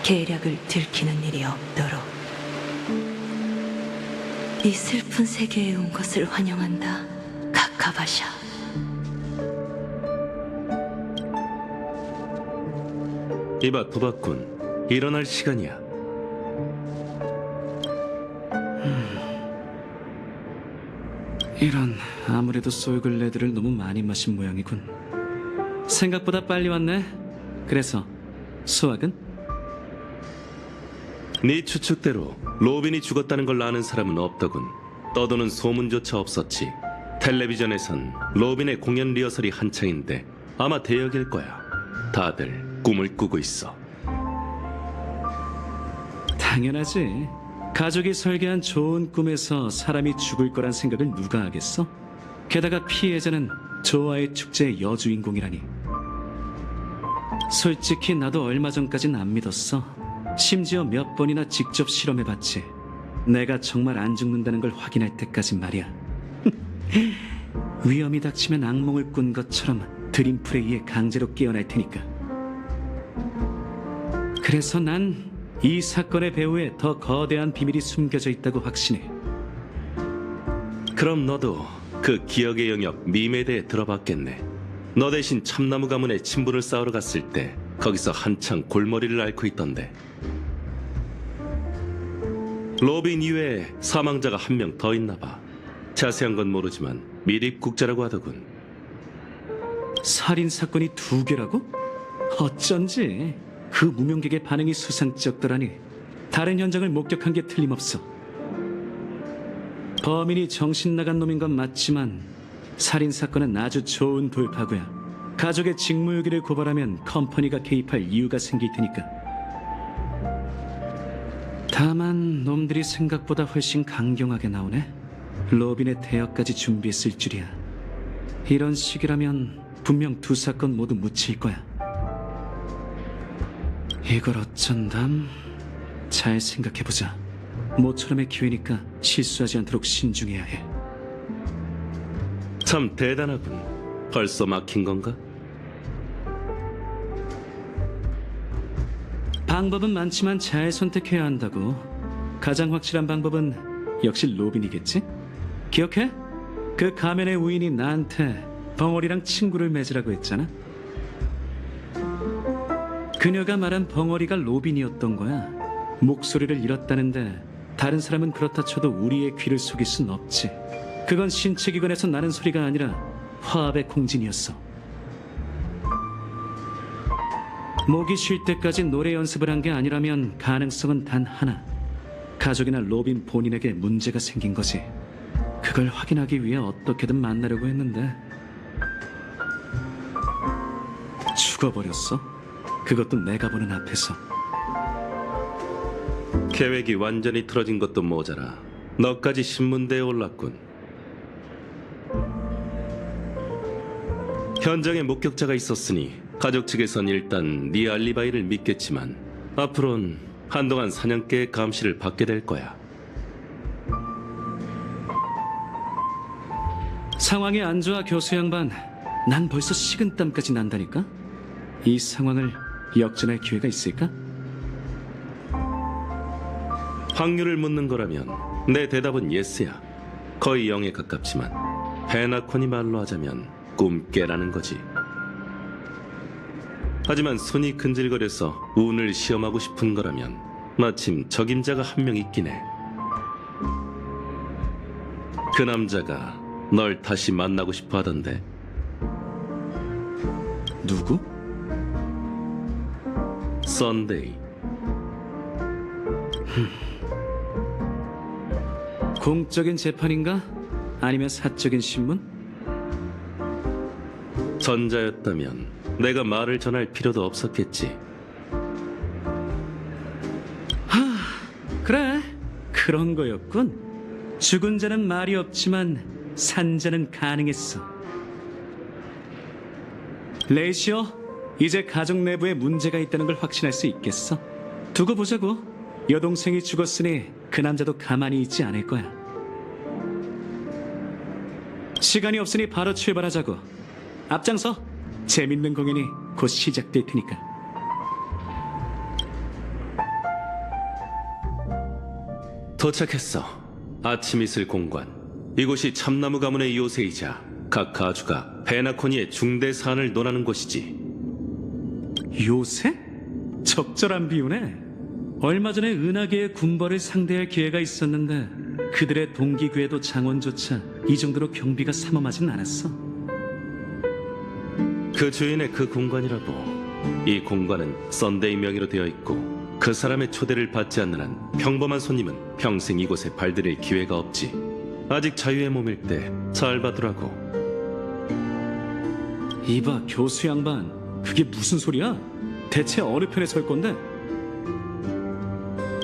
계략을 들키는 일이 없도록. 이 슬픈 세계에 온 것을 환영한다, 카카바샤. 이봐, 도박꾼. 일어날 시간이야. 이런, 아무래도 솔글레드를 너무 많이 마신 모양이군. 생각보다 빨리 왔네. 그래서 수학은? 네 추측대로 로빈이 죽었다는 걸 아는 사람은 없더군. 떠도는 소문조차 없었지. 텔레비전에선 로빈의 공연 리허설이 한창인데 아마 대역일 거야. 다들 꿈을 꾸고 있어. 당연하지. 가족이 설계한 좋은 꿈에서 사람이 죽을 거란 생각을 누가 하겠어? 게다가 피해자는 조화의 축제의 여주인공이라니. 솔직히 나도 얼마 전까진 안 믿었어. 심지어 몇 번이나 직접 실험해봤지. 내가 정말 안 죽는다는 걸 확인할 때까지 말이야. 위험이 닥치면 악몽을 꾼 것처럼 드림풀에 의해 강제로 깨어날 테니까. 그래서 난 이 사건의 배후에 더 거대한 비밀이 숨겨져 있다고 확신해. 그럼 너도 그 기억의 영역 밈에 대해 들어봤겠네. 너 대신 참나무 가문에 친분을 쌓으러 갔을 때 거기서 한창 골머리를 앓고 있던데. 로빈 이외에 사망자가 한 명 더 있나 봐. 자세한 건 모르지만 미립국자라고 하더군. 살인 사건이 2개라고? 어쩐지 그 무명객의 반응이 수상쩍더라니. 다른 현장을 목격한 게 틀림없어. 범인이 정신 나간 놈인 건 맞지만 살인 사건은 아주 좋은 돌파구야. 가족의 직무유기를 고발하면 컴퍼니가 개입할 이유가 생길 테니까. 다만 놈들이 생각보다 훨씬 강경하게 나오네. 로빈의 대역까지 준비했을 줄이야. 이런 식이라면 분명 2 사건 모두 묻힐 거야. 이걸 어쩐담? 잘 생각해보자. 모처럼의 기회니까 실수하지 않도록 신중해야 해. 참 대단하군. 벌써 막힌 건가? 방법은 많지만 잘 선택해야 한다고. 가장 확실한 방법은 역시 로빈이겠지? 기억해? 그 가면의 우인이 나한테 벙어리랑 친구를 맺으라고 했잖아. 그녀가 말한 벙어리가 로빈이었던 거야. 목소리를 잃었다는데 다른 사람은 그렇다 쳐도 우리의 귀를 속일 순 없지. 그건 신체기관에서 나는 소리가 아니라 화합의 공진이었어. 목이 쉴 때까지 노래 연습을 한 게 아니라면 가능성은 단 하나. 가족이나 로빈 본인에게 문제가 생긴 거지. 그걸 확인하기 위해 어떻게든 만나려고 했는데 죽어버렸어. 그것도 내가 보는 앞에서. 계획이 완전히 틀어진 것도 모자라 너까지 신문대에 올랐군. 현장에 목격자가 있었으니 가족 측에선 일단 네 알리바이를 믿겠지만 앞으론 한동안 사냥개의 감시를 받게 될 거야. 상황이 안 좋아, 교수 양반. 난 벌써 식은땀까지 난다니까. 이 상황을 역전할 기회가 있을까? 확률을 묻는 거라면 내 대답은 예스야. 거의 0에 가깝지만 베나콘이 말로 하자면 꿈깨라는 거지. 하지만 손이 근질거려서 운을 시험하고 싶은 거라면 마침 적임자가 한 명 있긴 해. 그 남자가 널 다시 만나고 싶어 하던데. 누구? 썬데이. 공적인 재판인가? 아니면 사적인 신문? 전자였다면 내가 말을 전할 필요도 없었겠지. 그래, 그런 거였군. 죽은 자는 말이 없지만 산 자는 가능했어. 레이시오, 이제 가족 내부에 문제가 있다는 걸 확신할 수 있겠어? 두고 보자고. 여동생이 죽었으니 그 남자도 가만히 있지 않을 거야. 시간이 없으니 바로 출발하자고. 앞장서. 재밌는 공연이 곧 시작될 테니까. 도착했어. 아침 이슬 공관. 이곳이 참나무 가문의 요새이자 각 가주가 베나코니의 중대 사안을 논하는 곳이지. 요새? 적절한 비유네. 얼마 전에 은하계의 군벌을 상대할 기회가 있었는데 그들의 동기괴도 장원조차 이 정도로 경비가 삼엄하진 않았어. 그 주인의 그 공간이라고. 이 공간은 썬데이 명의로 되어 있고 그 사람의 초대를 받지 않는 한 평범한 손님은 평생 이곳에 발들일 기회가 없지. 아직 자유의 몸일 때 잘 받으라고. 이봐, 교수 양반. 그게 무슨 소리야? 대체 어느 편에 설 건데?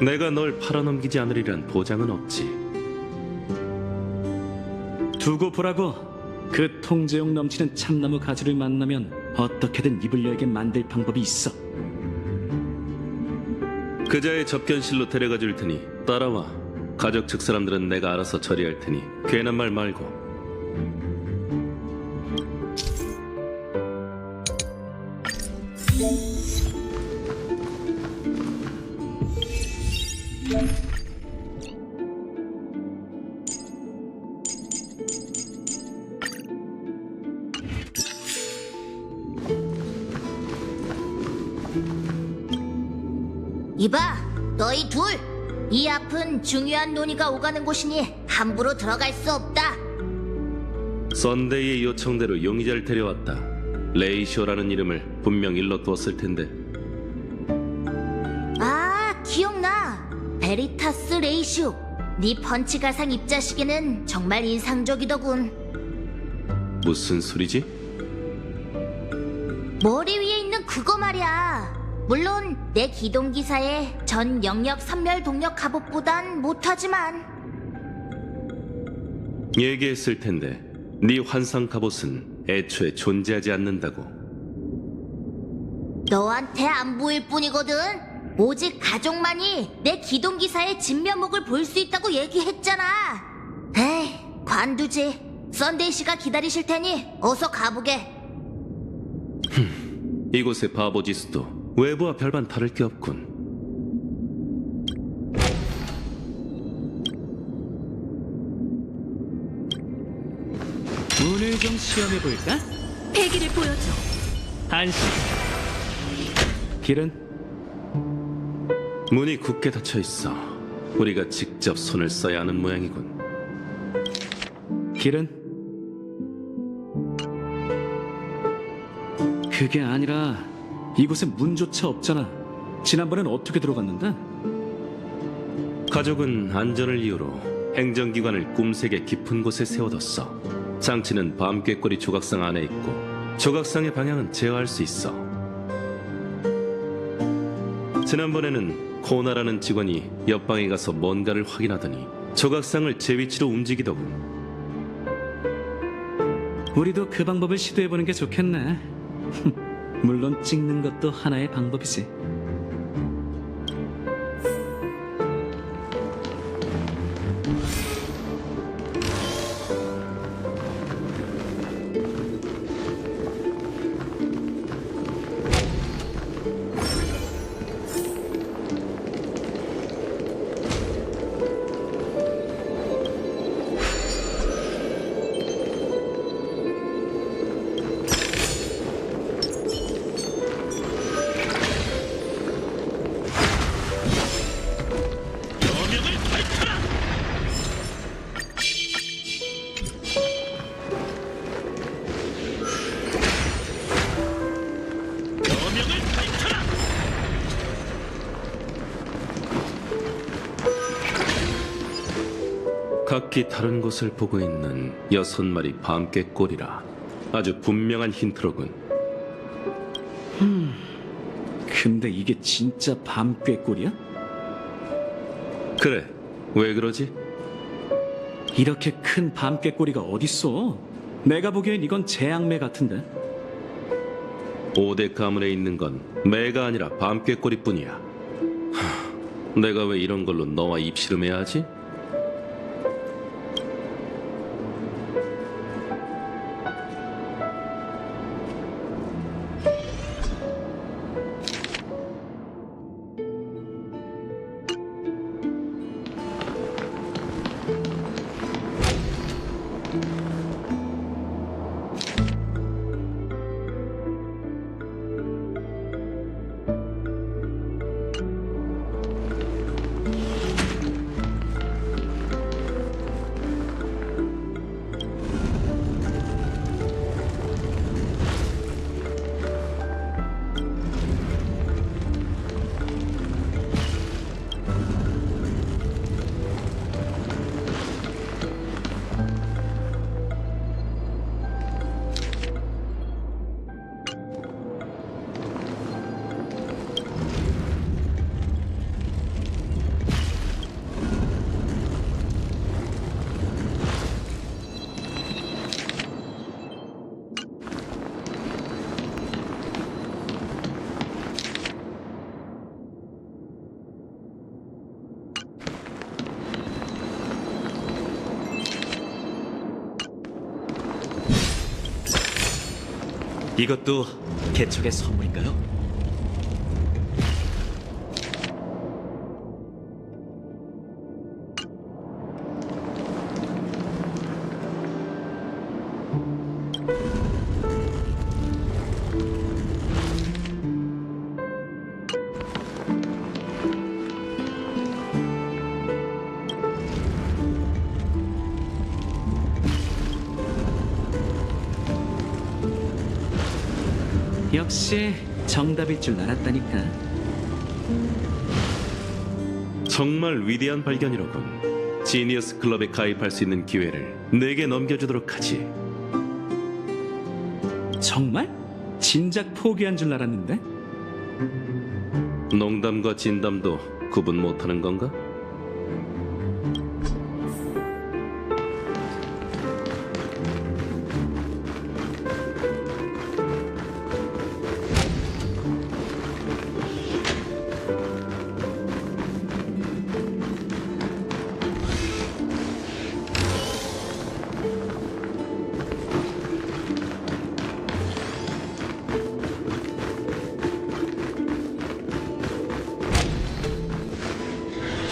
내가 널 팔아넘기지 않으리란 보장은 없지. 두고 보라고. 그 통제욕 넘치는 참나무 가지를 만나면 어떻게든 입을 열게 만들 방법이 있어. 그자의 접견실로 데려가 줄 테니 따라와. 가족 측 사람들은 내가 알아서 처리할 테니 괜한 말 말고. 이봐, 너희 둘! 이 앞은 중요한 논의가 오가는 곳이니 함부로 들어갈 수 없다. 썬데이의 요청대로 용의자를 데려왔다. 레이쇼라는 이름을 분명 일러두었을 텐데. 아, 기억나. 베리타스 레이시오. 네 펀치 가상 입자시계는 정말 인상적이더군. 무슨 소리지? 머리 위에 있는 그거 말이야. 물론 내 기동기사의 전 영역 선멸 동력 갑옷보단 못하지만. 얘기했을 텐데 네 환상 갑옷은 애초에 존재하지 않는다고. 너한테 안 보일 뿐이거든. 오직 가족만이 내 기동기사의 진면목을 볼 수 있다고 얘기했잖아. 에이, 관두지. 썬데이 씨가 기다리실 테니 어서 가보게. 이곳의 바보지수도 외부와 별반 다를 게 없군. 좀 시험해볼까? 패기를 보여줘. 한시. 길은? 문이 굳게 닫혀 있어. 우리가 직접 손을 써야 하는 모양이군. 길은? 그게 아니라 이곳에 문조차 없잖아. 지난번엔 어떻게 들어갔는데? 가족은 안전을 이유로 행정기관을 꿈색의 깊은 곳에 세워뒀어. 장치는 밤꾀꼬리 조각상 안에 있고 조각상의 방향은 제어할 수 있어. 지난번에는 코나라는 직원이 옆방에 가서 뭔가를 확인하더니 조각상을 제 위치로 움직이더군. 우리도 그 방법을 시도해보는 게 좋겠네. 물론 찍는 것도 하나의 방법이지. 각기 다른 곳을 보고 있는 6마리 밤꾀꼬리라. 아주 분명한 힌트로군. 근데 이게 진짜 밤꾀꼬리야? 그래, 왜 그러지? 이렇게 큰 밤꾀꼬리가 어딨어? 내가 보기엔 이건 재앙매 같은데. 5대 가문에 있는 건 매가 아니라 밤꾀꼬리뿐이야. 내가 왜 이런 걸로 너와 입씨름해야 하지? 이것도 개척의 선물인가요? 역시 정답일 줄 알았다니까. 정말 위대한 발견이로군. 지니어스 클럽에 가입할 수 있는 기회를 내게 넘겨주도록 하지. 정말? 진작 포기한 줄 알았는데? 농담과 진담도 구분 못하는 건가?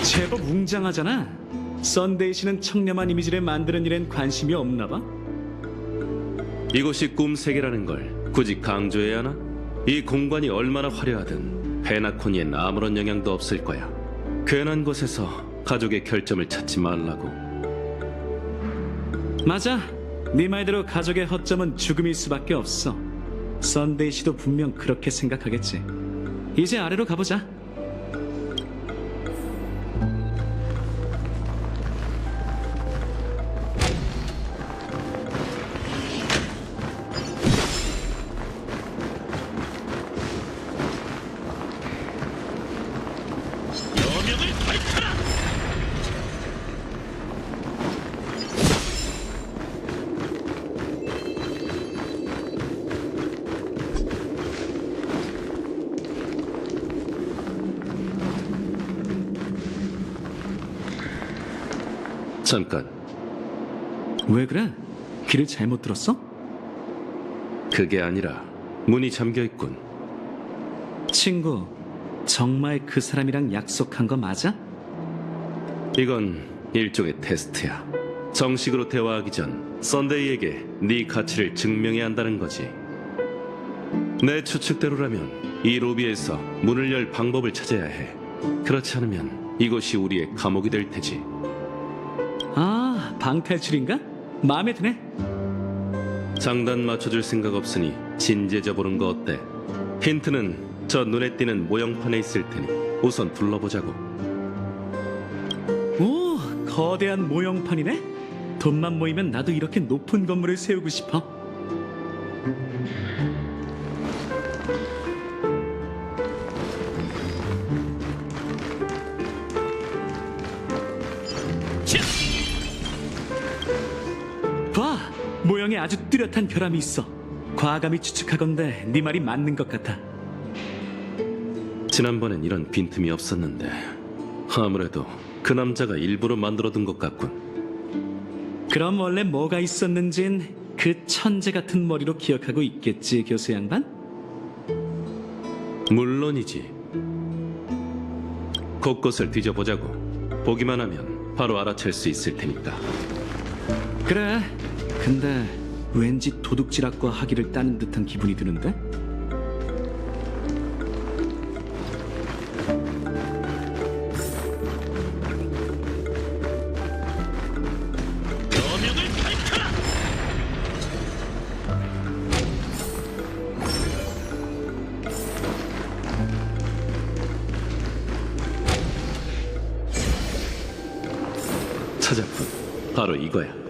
제법 웅장하잖아. 썬데이 씨는 청렴한 이미지를 만드는 일엔 관심이 없나 봐. 이곳이 꿈 세계라는 걸 굳이 강조해야 하나? 이 공간이 얼마나 화려하든 페나코니엔 아무런 영향도 없을 거야. 괜한 곳에서 가족의 결점을 찾지 말라고. 맞아. 네 말대로 가족의 허점은 죽음일 수밖에 없어. 썬데이 씨도 분명 그렇게 생각하겠지. 이제 아래로 가보자. 잠깐, 왜 그래? 길을 잘못 들었어? 그게 아니라 문이 잠겨 있군. 친구, 정말 그 사람이랑 약속한 거 맞아? 이건 일종의 테스트야. 정식으로 대화하기 전 썬데이에게 네 가치를 증명해야 한다는 거지. 내 추측대로라면 이 로비에서 문을 열 방법을 찾아야 해. 그렇지 않으면 이곳이 우리의 감옥이 될 테지. 아, 방탈출인가? 마음에 드네. 장단 맞춰줄 생각 없으니 진지해져 보는 거 어때? 힌트는 저 눈에 띄는 모형판에 있을 테니 우선 둘러보자고. 오, 거대한 모형판이네? 돈만 모이면 나도 이렇게 높은 건물을 세우고 싶어. 봐! 모형에 아주 뚜렷한 결함이 있어. 과감히 추측하건대 네 말이 맞는 것 같아. 지난번엔 이런 빈틈이 없었는데 아무래도 그 남자가 일부러 만들어둔 것 같군. 그럼 원래 뭐가 있었는진 그 천재 같은 머리로 기억하고 있겠지, 교수 양반? 물론이지. 곳곳을 뒤져보자고. 보기만 하면 바로 알아챌 수 있을 테니까. 그래. 근데 왠지 도둑질학과 학위를 따는 듯한 기분이 드는데? 찾았군. 바로 이거야.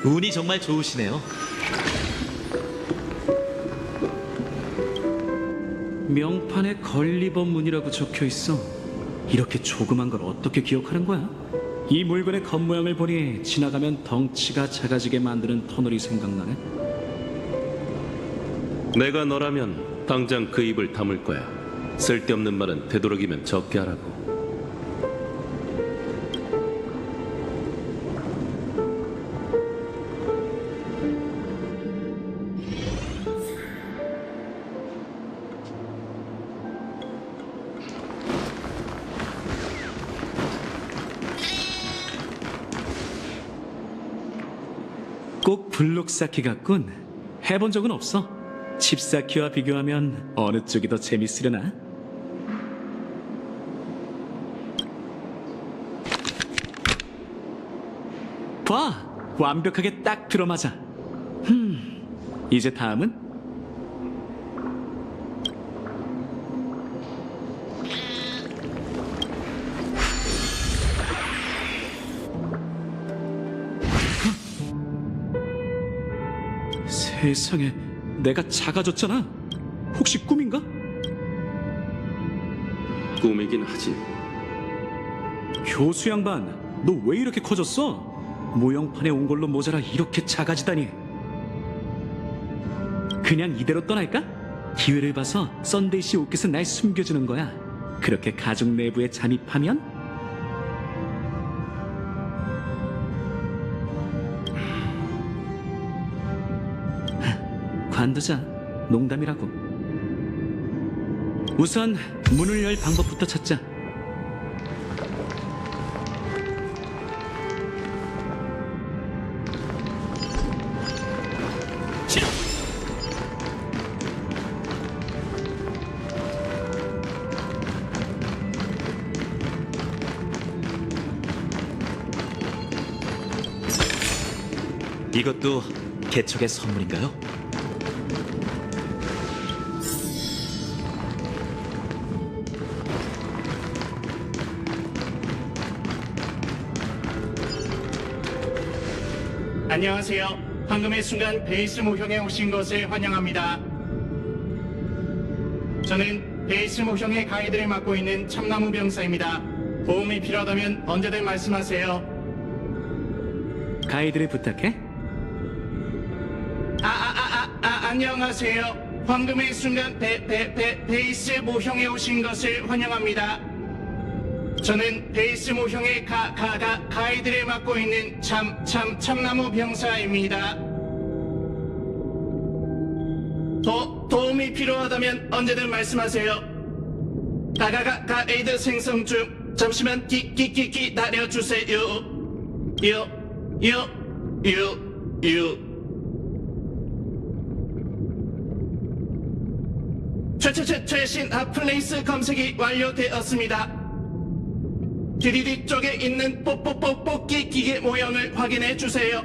운이 정말 좋으시네요. 명판에 걸리버 문이라고 적혀 있어. 이렇게 조그만 걸 어떻게 기억하는 거야? 이 물건의 겉모양을 보니 지나가면 덩치가 작아지게 만드는 터널이 생각나네. 내가 너라면 당장 그 입을 다물 거야. 쓸데없는 말은 되도록이면 적게 하라고. 꼭 블록 쌓기 같군. 해본 적은 없어. 집 쌓기와 비교하면 어느 쪽이 더 재밌으려나? 봐! 완벽하게 딱 들어맞아. 이제 다음은? 세상에, 내가 작아졌잖아. 혹시 꿈인가? 꿈이긴 하지. 교수 양반, 너 왜 이렇게 커졌어? 모형판에 온 걸로 모자라 이렇게 작아지다니. 그냥 이대로 떠날까? 기회를 봐서 썬데이 씨 옷깃은 날 숨겨주는 거야. 그렇게 가족 내부에 잠입하면? 관두자. 농담이라고. 우선 문을 열 방법부터 찾자. 이것도 개척의 선물인가요? 안녕하세요. 방금의 순간 베이스 모형에 오신 것을 환영합니다. 저는 베이스 모형의 가이드를 맡고 있는 참나무 병사입니다. 도움이 필요하다면 언제든 말씀하세요. 가이드를 부탁해. 안녕하세요. 방금의 순간 베이스 모형에 오신 것을 환영합니다. 저는 베이스 모형의 가이드를 맡고 있는 참나무 병사입니다. 도움이 필요하다면 언제든 말씀하세요. 가이드 생성 중. 잠시만 기다려주세요. 최신 핫플레이스 검색이 완료되었습니다. 뒤쪽에 있는 뽑기 기계 모형을 확인해 주세요.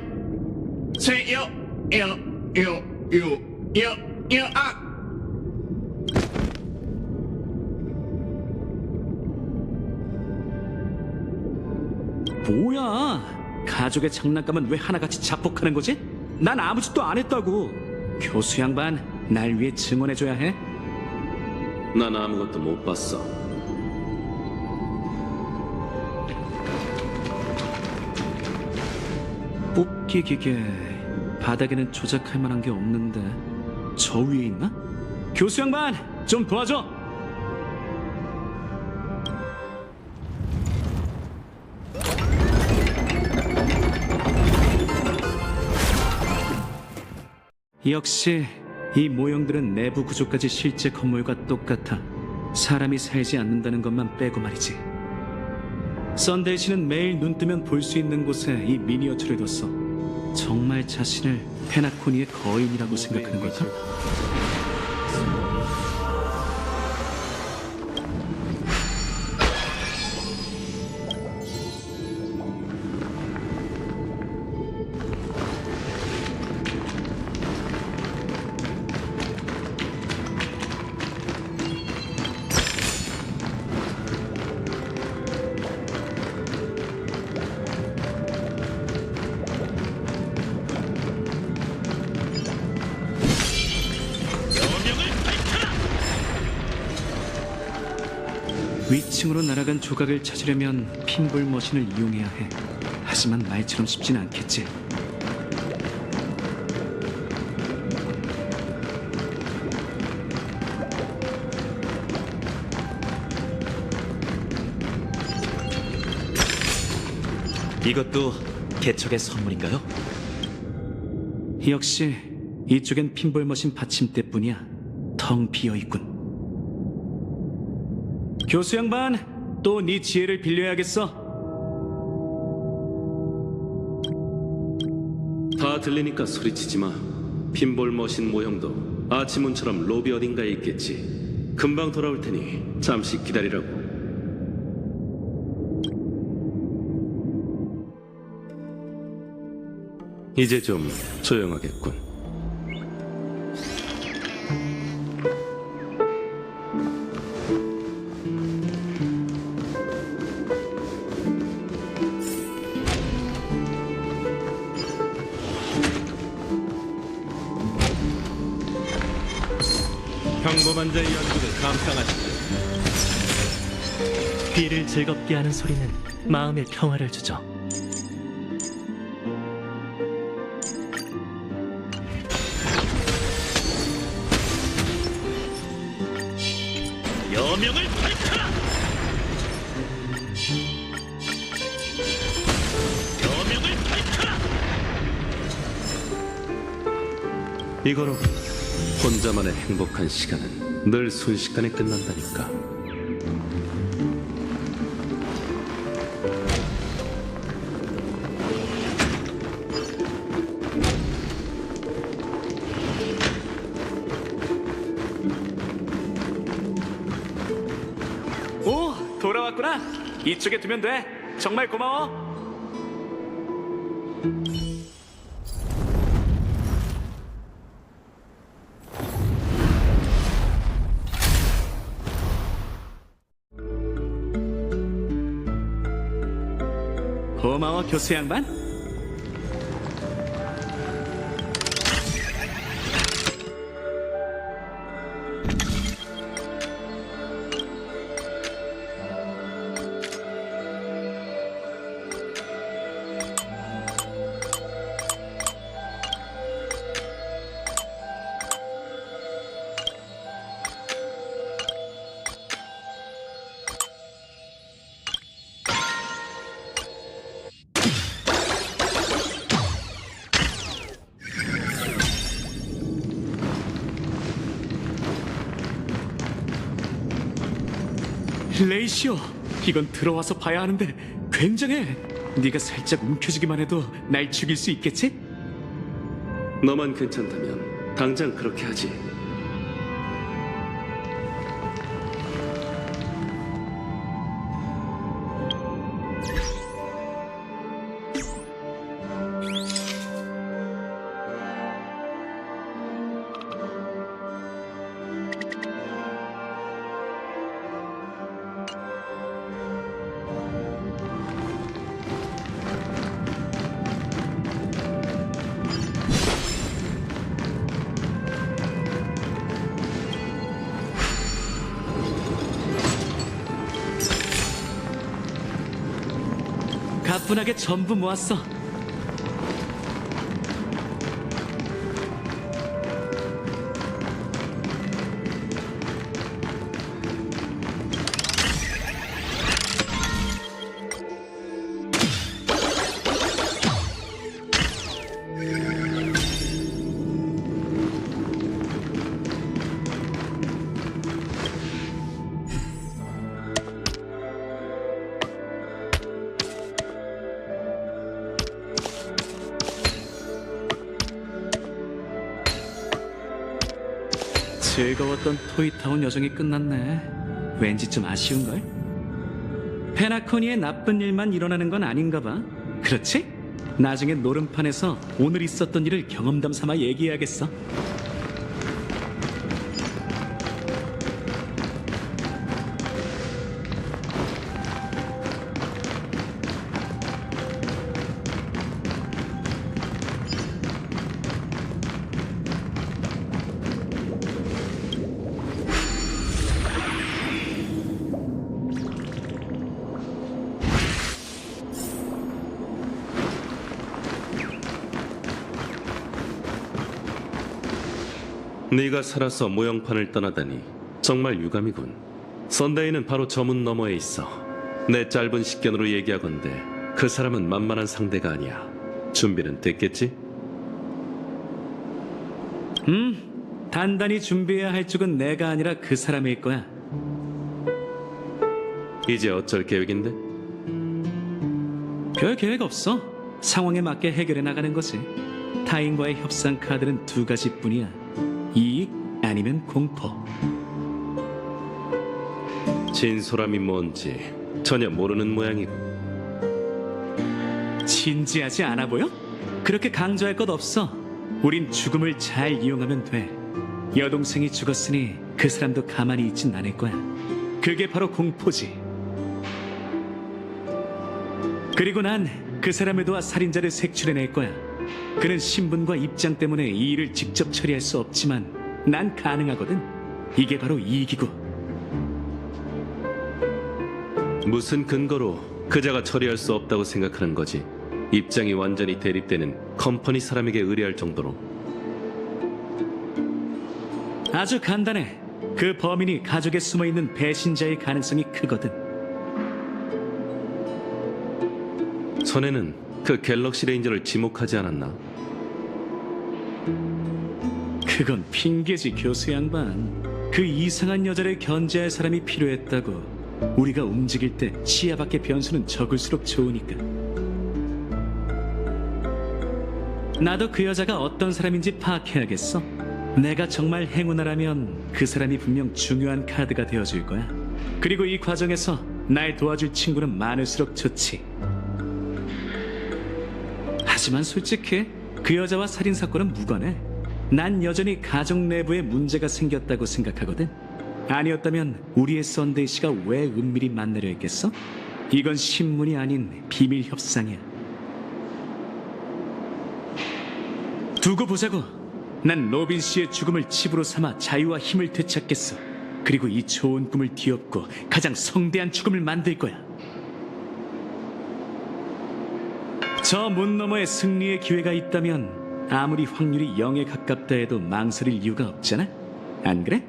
뭐야? 가족의 장난감은 왜 하나같이 자폭하는 거지? 난 아무 짓도 안 했다고. 교수 양반, 날 위해 증언해줘야 해? 난 아무것도 못 봤어. 뽑기 기계, 바닥에는 조작할 만한 게 없는데 저 위에 있나? 교수 양반, 좀 도와줘! 역시 이 모형들은 내부 구조까지 실제 건물과 똑같아. 사람이 살지 않는다는 것만 빼고 말이지. 썬데이 씨는 매일 눈 뜨면 볼 수 있는 곳에 이 미니어처를 뒀어. 정말 자신을 페나코니의 거인이라고 생각하는 걸까? 위층으로 날아간 조각을 찾으려면 핀볼 머신을 이용해야 해. 하지만 말처럼 쉽진 않겠지. 이것도 개척의 선물인가요? 역시 이쪽엔 핀볼머신 받침대뿐이야. 텅 비어있군. 교수 양반, 또 네 지혜를 빌려야겠어. 다 들리니까 소리치지 마. 핀볼 머신 모형도 아치문처럼 로비 어딘가에 있겠지. 금방 돌아올 테니 잠시 기다리라고. 이제 좀 조용하겠군. 평범한 자의 연주를 감상하시오. 귀를 즐겁게 하는 소리는 마음의 평화를 주죠. 여명을 밝혀라! 여명을 밝혀라! 이거로 혼자만의 행복한 시간은 늘 순식간에 끝난다니까. 오, 돌아왔구나. 이쪽에 두면 돼. 정말 고마워. 고마워, 교수 양반. 레이시오, 이건 들어와서 봐야 하는데 굉장해. 네가 살짝 움켜쥐기만 해도 날 죽일 수 있겠지? 너만 괜찮다면 당장 그렇게 하지. 가뿐하게 전부 모았어. 즐거웠던 토이타운 여정이 끝났네. 왠지 좀 아쉬운걸? 페나코니에 나쁜 일만 일어나는 건 아닌가 봐. 그렇지? 나중에 노름판에서 오늘 있었던 일을 경험담 삼아 얘기해야겠어. 네가 살아서 모형판을 떠나다니 정말 유감이군. 선데이는 바로 저 문 너머에 있어. 내 짧은 식견으로 얘기하건대 그 사람은 만만한 상대가 아니야. 준비는 됐겠지? 단단히 준비해야 할 쪽은 내가 아니라 그 사람일 거야. 이제 어쩔 계획인데? 별 계획 없어. 상황에 맞게 해결해 나가는 거지. 타인과의 협상 카드는 두 가지뿐이야. 이익 아니면 공포. 진솔함이 뭔지 전혀 모르는 모양이고. 진지하지 않아 보여? 그렇게 강조할 것 없어. 우린 죽음을 잘 이용하면 돼. 여동생이 죽었으니 그 사람도 가만히 있진 않을 거야. 그게 바로 공포지. 그리고 난 그 사람을 도와 살인자를 색출해낼 거야. 그는 신분과 입장 때문에 이 일을 직접 처리할 수 없지만 난 가능하거든. 이게 바로 이익이고. 무슨 근거로 그자가 처리할 수 없다고 생각하는 거지? 입장이 완전히 대립되는 컴퍼니 사람에게 의뢰할 정도로. 아주 간단해. 그 범인이 가족에 숨어있는 배신자의 가능성이 크거든. 전에는 그 갤럭시 레인저를 지목하지 않았나? 그건 핑계지, 교수 양반. 그 이상한 여자를 견제할 사람이 필요했다고. 우리가 움직일 때 시야 밖의 변수는 적을수록 좋으니까. 나도 그 여자가 어떤 사람인지 파악해야겠어. 내가 정말 행운아라면 그 사람이 분명 중요한 카드가 되어줄 거야. 그리고 이 과정에서 날 도와줄 친구는 많을수록 좋지. 하지만 솔직히 그 여자와 살인사건은 무관해. 난 여전히 가족 내부에 문제가 생겼다고 생각하거든. 아니었다면 우리의 썬데이 씨가 왜 은밀히 만나려 했겠어? 이건 신문이 아닌 비밀 협상이야. 두고 보자고. 난 로빈 씨의 죽음을 칩으로 삼아 자유와 힘을 되찾겠어. 그리고 이 좋은 꿈을 뒤엎고 가장 성대한 죽음을 만들 거야. 저 문 너머에 승리의 기회가 있다면 아무리 확률이 0에 가깝다 해도 망설일 이유가 없잖아? 안 그래?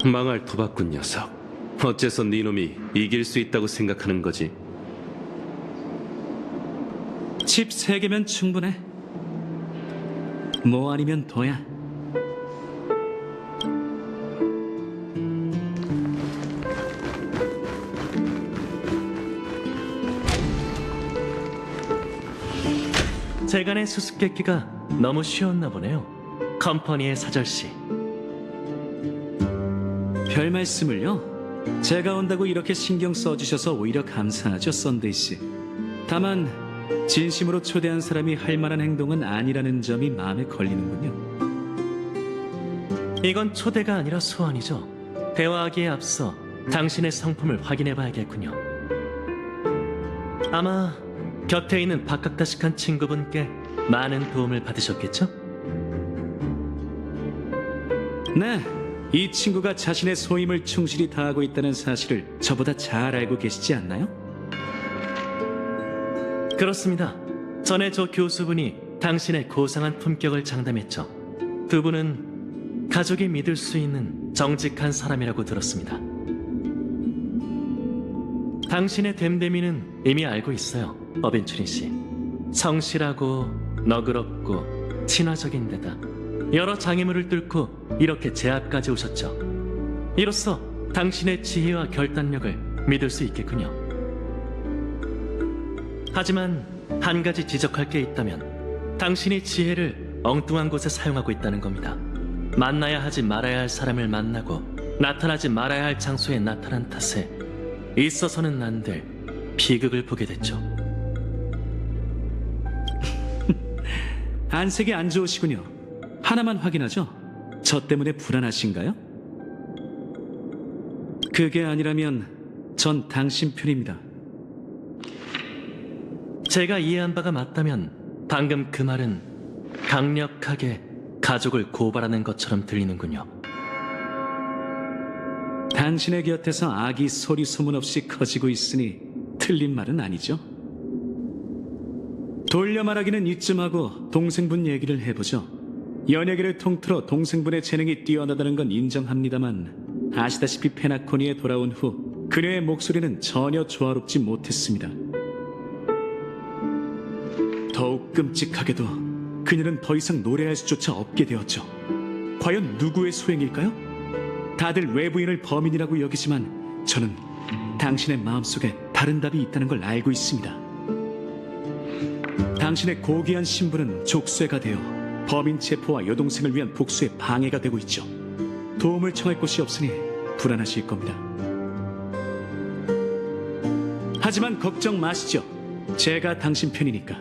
망할 도박꾼 녀석. 어째서 네 놈이 이길 수 있다고 생각하는 거지? 칩 3개면 충분해. 뭐 아니면 더야. 재간의 수수께끼가 너무 쉬웠나 보네요. 컴퍼니의 사절씨. 별 말씀을요. 제가 온다고 이렇게 신경 써주셔서 오히려 감사하죠, 썬데이 씨. 다만 진심으로 초대한 사람이 할 만한 행동은 아니라는 점이 마음에 걸리는군요. 이건 초대가 아니라 소환이죠. 대화하기에 앞서 당신의 성품을 확인해봐야겠군요. 아마 곁에 있는 박학다식한 친구분께 많은 도움을 받으셨겠죠? 네, 이 친구가 자신의 소임을 충실히 다하고 있다는 사실을 저보다 잘 알고 계시지 않나요? 그렇습니다. 전에 저 교수분이 당신의 고상한 품격을 장담했죠. 두 분은 가족이 믿을 수 있는 정직한 사람이라고 들었습니다. 당신의 됨됨이는 이미 알고 있어요, 어벤츄린 씨. 성실하고 너그럽고 친화적인 데다 여러 장애물을 뚫고 이렇게 제 앞까지 오셨죠. 이로써 당신의 지혜와 결단력을 믿을 수 있겠군요. 하지만 한 가지 지적할 게 있다면 당신이 지혜를 엉뚱한 곳에 사용하고 있다는 겁니다. 만나야 하지 말아야 할 사람을 만나고 나타나지 말아야 할 장소에 나타난 탓에 있어서는 안 될 비극을 보게 됐죠. 안색이 안 좋으시군요. 하나만 확인하죠. 저 때문에 불안하신가요? 그게 아니라면 전 당신 편입니다. 제가 이해한 바가 맞다면 방금 그 말은 강력하게 가족을 고발하는 것처럼 들리는군요. 당신의 곁에서 악이 소리 소문 없이 커지고 있으니 틀린 말은 아니죠. 돌려 말하기는 이쯤 하고 동생분 얘기를 해보죠. 연예계를 통틀어 동생분의 재능이 뛰어나다는 건 인정합니다만 아시다시피 페나코니에 돌아온 후 그녀의 목소리는 전혀 조화롭지 못했습니다. 더욱 끔찍하게도 그녀는 더 이상 노래할 수조차 없게 되었죠. 과연 누구의 소행일까요? 다들 외부인을 범인이라고 여기지만 저는 당신의 마음속에 다른 답이 있다는 걸 알고 있습니다. 당신의 고귀한 신분은 족쇄가 되어 범인 체포와 여동생을 위한 복수에 방해가 되고 있죠. 도움을 청할 곳이 없으니 불안하실 겁니다. 하지만 걱정 마시죠. 제가 당신 편이니까.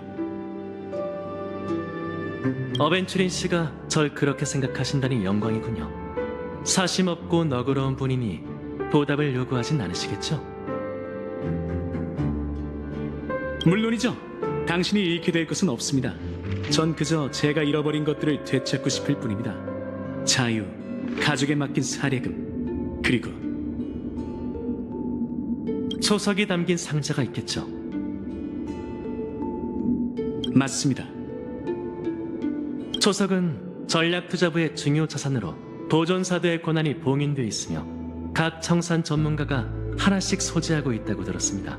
어벤츄린 씨가 절 그렇게 생각하신다니 영광이군요. 사심 없고 너그러운 분이니 보답을 요구하진 않으시겠죠? 물론이죠. 당신이 잃게 될 것은 없습니다. 전 그저 제가 잃어버린 것들을 되찾고 싶을 뿐입니다. 자유, 가족에 맡긴 사례금, 그리고 초석이 담긴 상자가 있겠죠. 맞습니다. 초석은 전략투자부의 중요 자산으로 보존사도의 권한이 봉인되어 있으며 각 청산 전문가가 하나씩 소지하고 있다고 들었습니다.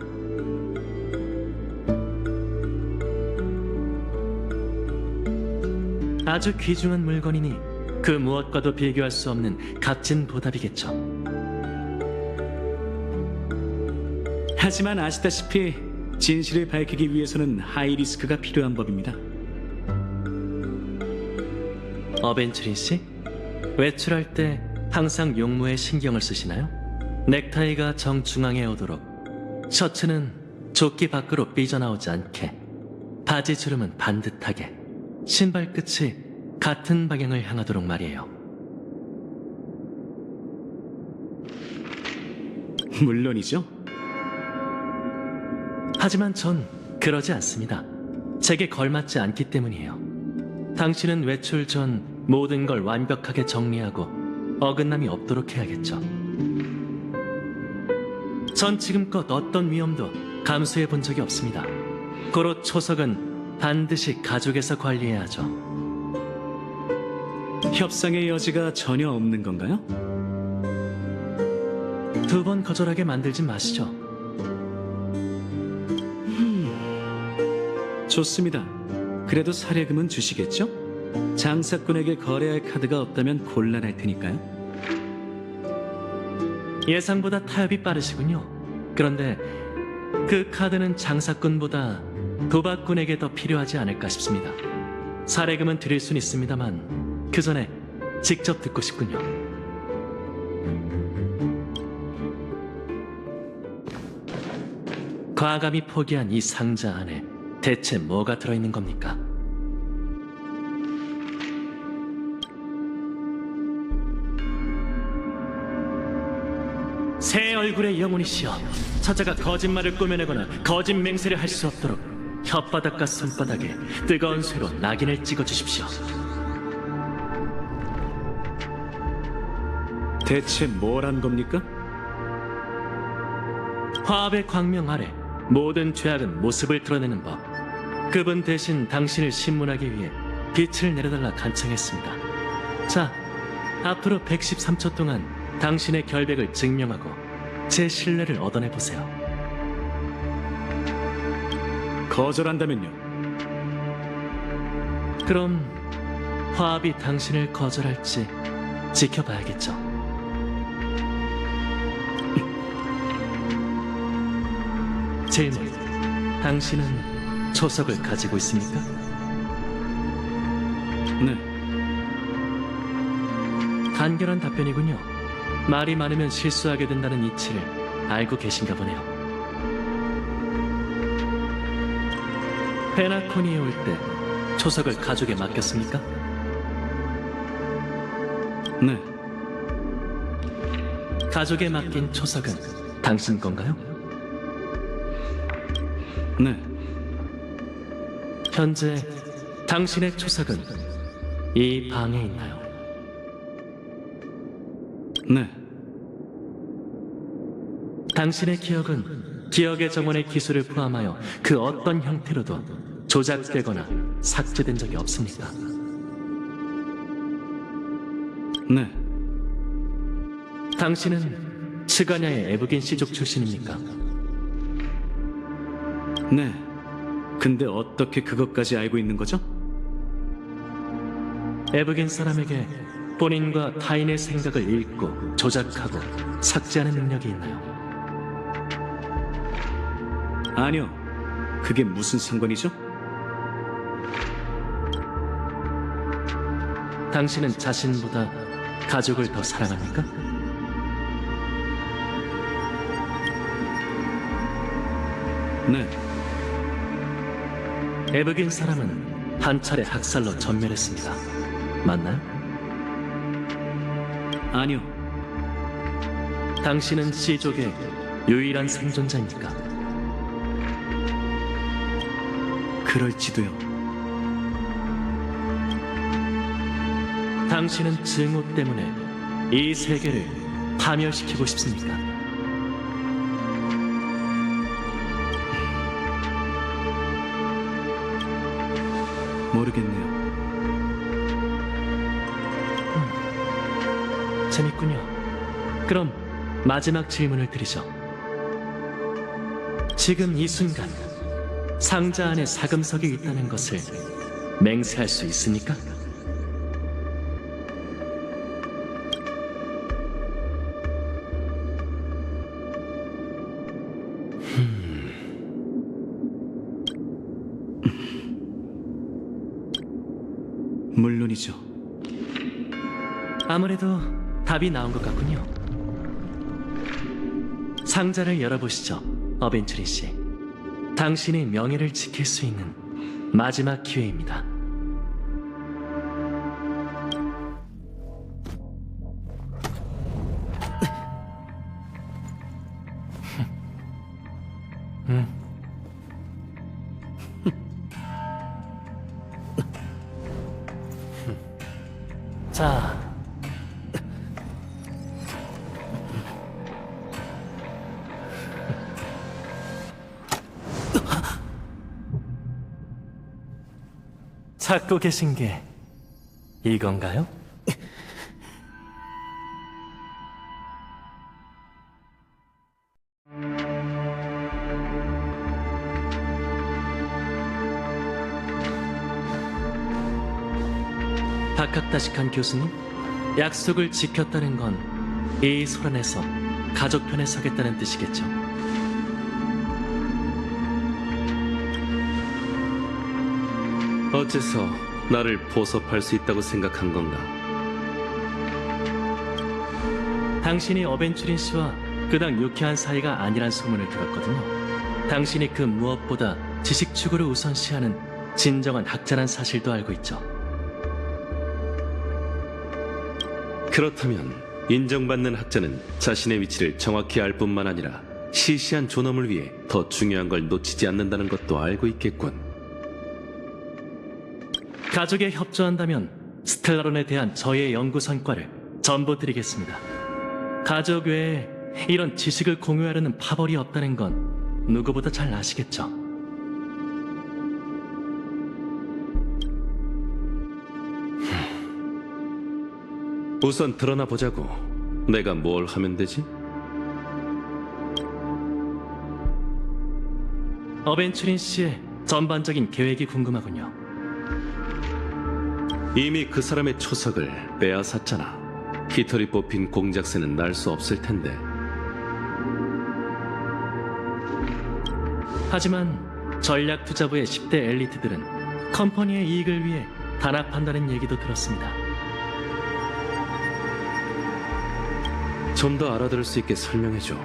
아주 귀중한 물건이니 그 무엇과도 비교할 수 없는 값진 보답이겠죠. 하지만 아시다시피 진실을 밝히기 위해서는 하이리스크가 필요한 법입니다. 어벤츄린 씨, 외출할 때 항상 용무에 신경을 쓰시나요? 넥타이가 정중앙에 오도록, 셔츠는 조끼 밖으로 삐져나오지 않게, 바지 주름은 반듯하게, 신발 끝이 같은 방향을 향하도록 말이에요. 물론이죠. 하지만 전 그러지 않습니다. 제게 걸맞지 않기 때문이에요. 당신은 외출 전 모든 걸 완벽하게 정리하고 어긋남이 없도록 해야겠죠. 전 지금껏 어떤 위험도 감수해 본 적이 없습니다. 고로 초석은 반드시 가족에서 관리해야 하죠. 협상의 여지가 전혀 없는 건가요? 두 번 거절하게 만들지 마시죠. 좋습니다. 그래도 사례금은 주시겠죠? 장사꾼에게 거래할 카드가 없다면 곤란할 테니까요. 예상보다 타협이 빠르시군요. 그런데 그 카드는 장사꾼보다 도박꾼에게 더 필요하지 않을까 싶습니다. 사례금은 드릴 순 있습니다만 그 전에 직접 듣고 싶군요. 과감히 포기한 이 상자 안에 대체 뭐가 들어있는 겁니까? 새 얼굴의 영혼이시여, 저자가 거짓말을 꾸며내거나 거짓 맹세를 할 수 없도록 혓바닥과 손바닥에 뜨거운 쇠로 낙인을 찍어주십시오. 대체 뭘 한 겁니까? 화합의 광명 아래 모든 죄악은 모습을 드러내는 법. 그분 대신 당신을 신문하기 위해 빛을 내려달라 간청했습니다. 자, 앞으로 113초 동안 당신의 결백을 증명하고 제 신뢰를 얻어내보세요. 거절한다면요? 그럼 화합이 당신을 거절할지 지켜봐야겠죠. 질문, 당신은 초석을 가지고 있습니까? 네. 간결한 답변이군요. 말이 많으면 실수하게 된다는 이치를 알고 계신가 보네요. 페나코니에 올 때 초석을 가족에 맡겼습니까? 네. 가족에 맡긴 초석은 당신 건가요? 네. 현재 당신의 초석은 이 방에 있나요? 네. 당신의 기억은 기억의 정원의 기술을 포함하여 그 어떤 형태로도 조작되거나 삭제된 적이 없습니까? 네. 당신은 츠가냐의 에브긴 씨족 출신입니까? 네. 근데 어떻게 그것까지 알고 있는 거죠? 에브긴 사람에게 본인과 타인의 생각을 읽고 조작하고 삭제하는 능력이 있나요? 아니요. 그게 무슨 상관이죠? 당신은 자신보다 가족을 더 사랑합니까? 네. 에브긴 사람은 한 차례 학살로 전멸했습니다. 맞나요? 아니요. 당신은 C족의 유일한 생존자입니까? 그럴지도요. 당신은 증오 때문에 이 세계를 파멸시키고 싶습니까? 모르겠네요. 재밌군요. 그럼 마지막 질문을 드리죠. 지금 이 순간 상자 안에 사금석이 있다는 것을 맹세할 수 있습니까? 물론이죠. 아무래도 답이 나온 것 같군요. 상자를 열어보시죠, 어벤처리 씨. 당신의 명예를 지킬 수 있는 마지막 기회입니다. 자, 찾고 계신 게 이건가요? 박학다식한 교수님, 약속을 지켰다는 건 이 소란에서 가족 편에 서겠다는 뜻이겠죠? 어째서 나를 포섭할 수 있다고 생각한 건가? 당신이 어벤츄린 씨와 그닥 유쾌한 사이가 아니란 소문을 들었거든요. 당신이 그 무엇보다 지식 추구를 우선시하는 진정한 학자란 사실도 알고 있죠. 그렇다면 인정받는 학자는 자신의 위치를 정확히 알 뿐만 아니라 시시한 존엄을 위해 더 중요한 걸 놓치지 않는다는 것도 알고 있겠군. 가족에 협조한다면 스텔라론에 대한 저의 연구 성과를 전부 드리겠습니다. 가족 외에 이런 지식을 공유하려는 파벌이 없다는 건 누구보다 잘 아시겠죠? 우선 드러나 보자고. 내가 뭘 하면 되지? 어벤츄린 씨의 전반적인 계획이 궁금하군요. 이미 그 사람의 초석을 빼앗았잖아. 깃털이 뽑힌 공작새는 날 수 없을 텐데. 하지만 전략투자부의 10대 엘리트들은 컴퍼니의 이익을 위해 단합한다는 얘기도 들었습니다. 좀 더 알아들을 수 있게 설명해줘.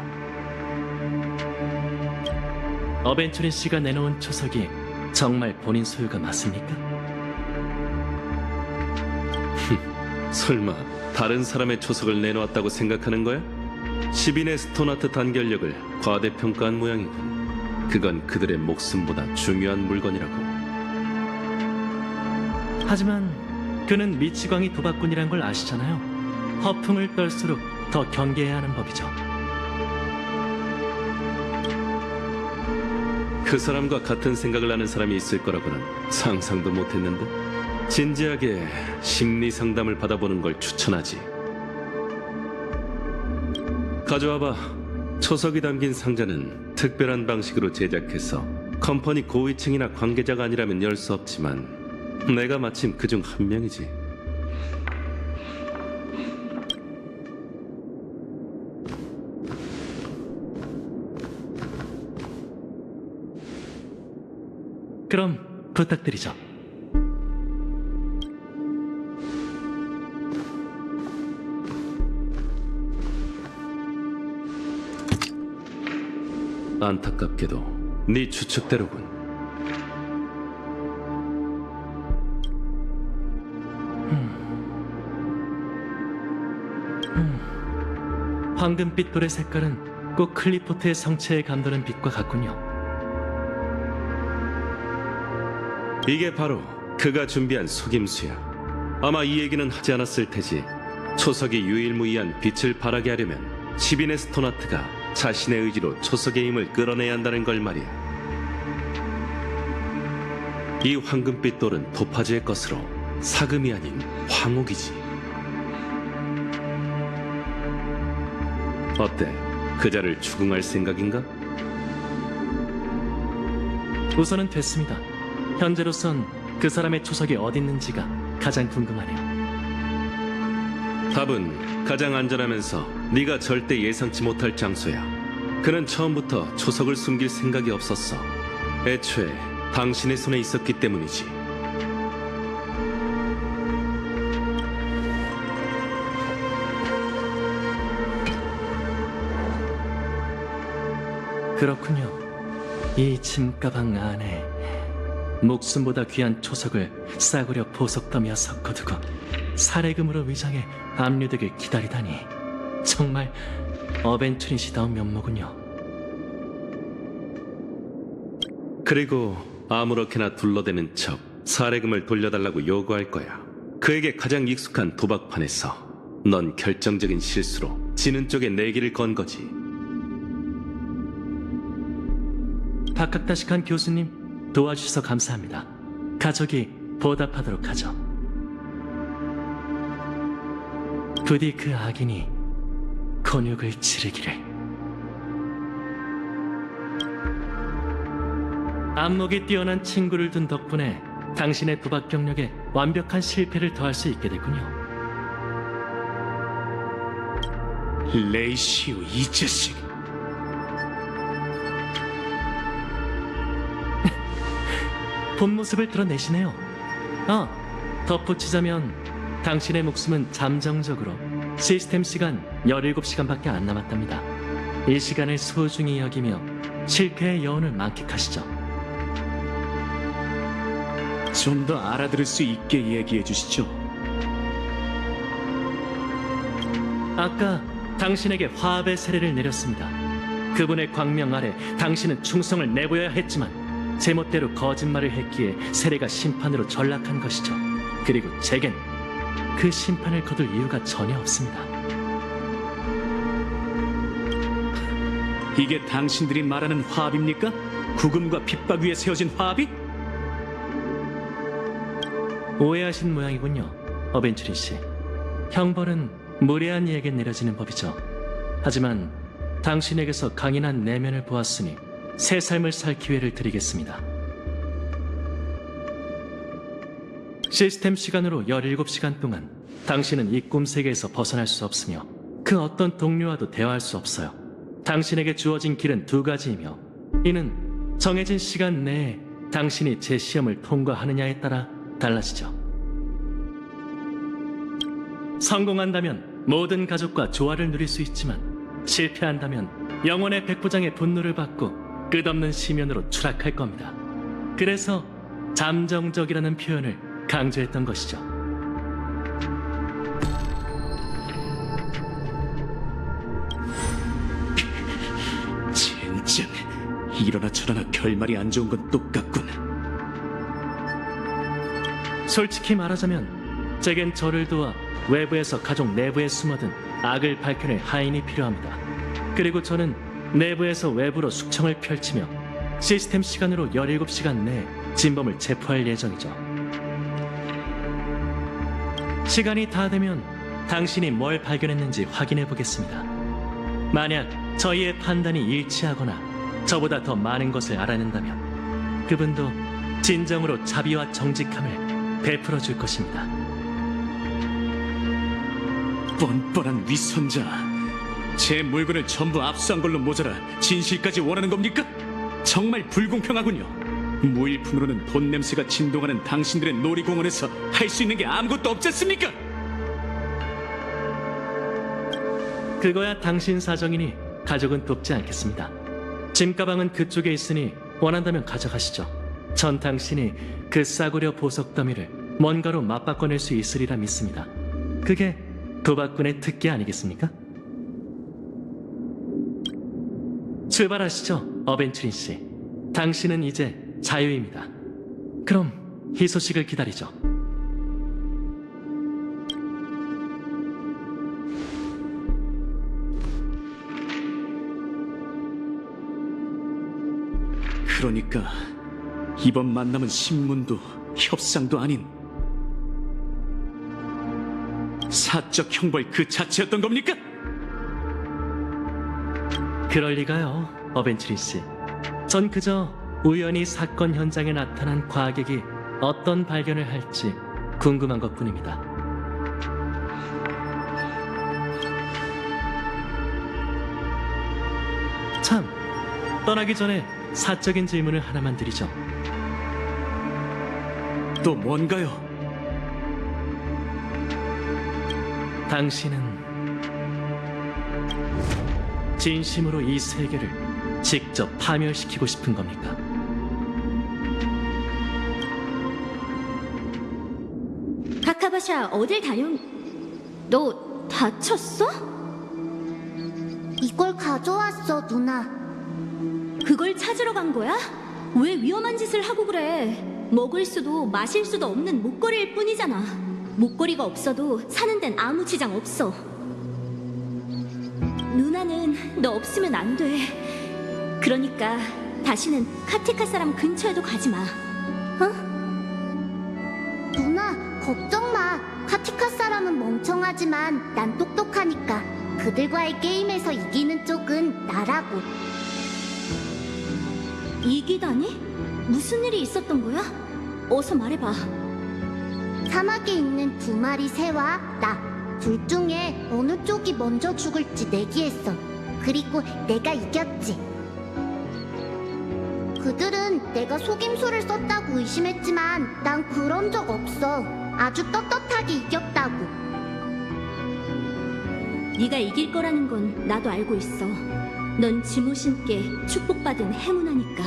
어벤츄린 씨가 내놓은 초석이 정말 본인 소유가 맞습니까? 설마 다른 사람의 초석을 내놓았다고 생각하는 거야? 10인의 스톤아트 단결력을 과대평가한 모양이군. 그건 그들의 목숨보다 중요한 물건이라고. 하지만 그는 미치광이 도박꾼이란 걸 아시잖아요. 허풍을 떨수록 더 경계해야 하는 법이죠. 그 사람과 같은 생각을 하는 사람이 있을 거라고는 상상도 못했는데. 진지하게 심리 상담을 받아보는 걸 추천하지. 가져와봐. 초석이 담긴 상자는 특별한 방식으로 제작해서 컴퍼니 고위층이나 관계자가 아니라면 열 수 없지만 내가 마침 그중 한 명이지. 그럼 부탁드리죠. 안타깝게도 네 추측대로군. 황금빛 돌의 색깔은 꼭 클리포트의 성체에 감도는 빛과 같군요. 이게 바로 그가 준비한 속임수야. 아마 이 얘기는 하지 않았을 테지. 초석이 유일무이한 빛을 발하게 하려면 10인의 스토나트가 자신의 의지로 초석의 힘을 끌어내야 한다는 걸 말이야. 이 황금빛 돌은 도파즈의 것으로 사금이 아닌 황옥이지. 어때? 그자를 추궁할 생각인가? 우선은 됐습니다. 현재로선 그 사람의 초석이 어디 있는지가 가장 궁금하네요. 답은 가장 안전하면서 네가 절대 예상치 못할 장소야. 그는 처음부터 초석을 숨길 생각이 없었어. 애초에 당신의 손에 있었기 때문이지. 그렇군요. 이 짐가방 안에 목숨보다 귀한 초석을 싸구려 보석더미와 섞어두고 사례금으로 위장해 압류되길 기다리다니 정말 어벤투린시다운 면모군요. 그리고 아무렇게나 둘러대는 척 사례금을 돌려달라고 요구할 거야. 그에게 가장 익숙한 도박판에서 넌 결정적인 실수로 지는 쪽에 내기를 건 거지. 박학다식한 교수님, 도와주셔서 감사합니다. 가족이 보답하도록 하죠. 부디 그 악인이 곤욕을 치르기를. 안목이 뛰어난 친구를 둔 덕분에 당신의 도박 경력에 완벽한 실패를 더할 수 있게 됐군요. 레이시오, 이 자식. 본 모습을 드러내시네요. 덧붙이자면 당신의 목숨은 잠정적으로 시스템 시간 17시간밖에 안 남았답니다. 이 시간을 소중히 여기며 실패의 여운을 만끽하시죠. 좀 더 알아들을 수 있게 얘기해 주시죠. 아까 당신에게 화합의 세례를 내렸습니다. 그분의 광명 아래 당신은 충성을 내보여야 했지만 제멋대로 거짓말을 했기에 세례가 심판으로 전락한 것이죠. 그리고 제겐 그 심판을 거둘 이유가 전혀 없습니다. 이게 당신들이 말하는 화합입니까? 구금과 핍박 위에 세워진 화합이? 오해하신 모양이군요, 어벤츄린 씨. 형벌은 무례한 이에게 내려지는 법이죠. 하지만 당신에게서 강인한 내면을 보았으니 새 삶을 살 기회를 드리겠습니다. 시스템 시간으로 17시간 동안 당신은 이 꿈 세계에서 벗어날 수 없으며 그 어떤 동료와도 대화할 수 없어요. 당신에게 주어진 길은 두 가지이며 이는 정해진 시간 내에 당신이 제 시험을 통과하느냐에 따라 달라지죠. 성공한다면 모든 가족과 조화를 누릴 수 있지만 실패한다면 영혼의 백부장의 분노를 받고 끝없는 시면으로 추락할 겁니다. 그래서 잠정적이라는 표현을 강조했던 것이죠. 젠장, 이러나 저러나 결말이 안 좋은 건 똑같군. 솔직히 말하자면 제겐 저를 도와 외부에서 가족 내부에 숨어든 악을 밝혀낼 하인이 필요합니다. 그리고 저는 내부에서 외부로 숙청을 펼치며 시스템 시간으로 17시간 내에 진범을 체포할 예정이죠. 시간이 다 되면 당신이 뭘 발견했는지 확인해 보겠습니다. 만약 저희의 판단이 일치하거나 저보다 더 많은 것을 알아낸다면 그분도 진정으로 자비와 정직함을 베풀어 줄 것입니다. 뻔뻔한 위선자. 제 물건을 전부 압수한 걸로 모자라 진실까지 원하는 겁니까? 정말 불공평하군요. 무일푼으로는 돈 냄새가 진동하는 당신들의 놀이공원에서 할 수 있는 게 아무것도 없지 않습니까? 그거야 당신 사정이니 가족은 돕지 않겠습니다. 짐가방은 그쪽에 있으니 원한다면 가져가시죠. 전 당신이 그 싸구려 보석 더미를 뭔가로 맞바꿔낼 수 있으리라 믿습니다. 그게 도박꾼의 특기 아니겠습니까? 출발하시죠, 어벤츄린 씨. 당신은 이제 자유입니다. 그럼 이 소식을 기다리죠. 그러니까 이번 만남은 신문도 협상도 아닌 사적 형벌 그 자체였던 겁니까? 그럴 리가요, 어벤츄린 씨. 전 그저 우연히 사건 현장에 나타난 과객이 어떤 발견을 할지 궁금한 것뿐입니다. 참, 떠나기 전에 사적인 질문을 하나만 드리죠. 또 뭔가요? 당신은 진심으로 이 세계를 직접 파멸시키고 싶은 겁니까? 카카바샤 어딜 너 다쳤어? 이걸 가져왔어, 누나. 그걸 찾으러 간 거야? 왜 위험한 짓을 하고 그래? 먹을 수도 마실 수도 없는 목걸이일 뿐이잖아. 목걸이가 없어도 사는 데는 아무 지장 없어. 누나는 너 없으면 안 돼. 그러니까 다시는 카티카 사람 근처에도 가지 마. 누나, 걱정 마. 카티카 사람은 멍청하지만 난 똑똑하니까 그들과의 게임에서 이기는 쪽은 나라고. 이기다니? 무슨 일이 있었던 거야? 어서 말해봐. 사막에 있는 2마리 새와 나 둘 중에 어느 쪽이 먼저 죽을지 내기했어. 그리고 내가 이겼지. 그들은 내가 속임수를 썼다고 의심했지만 난 그런 적 없어. 아주 떳떳하게 이겼다고. 네가 이길 거라는 건 나도 알고 있어. 넌 지모신께 축복받은 행운아니까.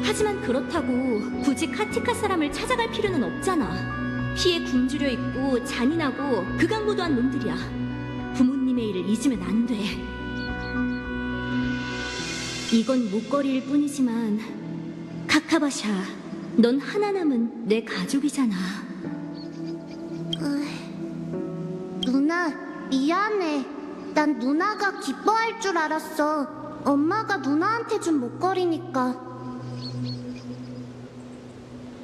하지만 그렇다고 굳이 카티카 사람을 찾아갈 필요는 없잖아. 피에 굶주려 있고 잔인하고 극악무도한 놈들이야. 부모님의 일을 잊으면 안 돼. 이건 목걸이일 뿐이지만 카카바샤, 넌 하나 남은 내 가족이잖아. 누나, 미안해. 난 누나가 기뻐할 줄 알았어. 엄마가 누나한테 준 목걸이니까.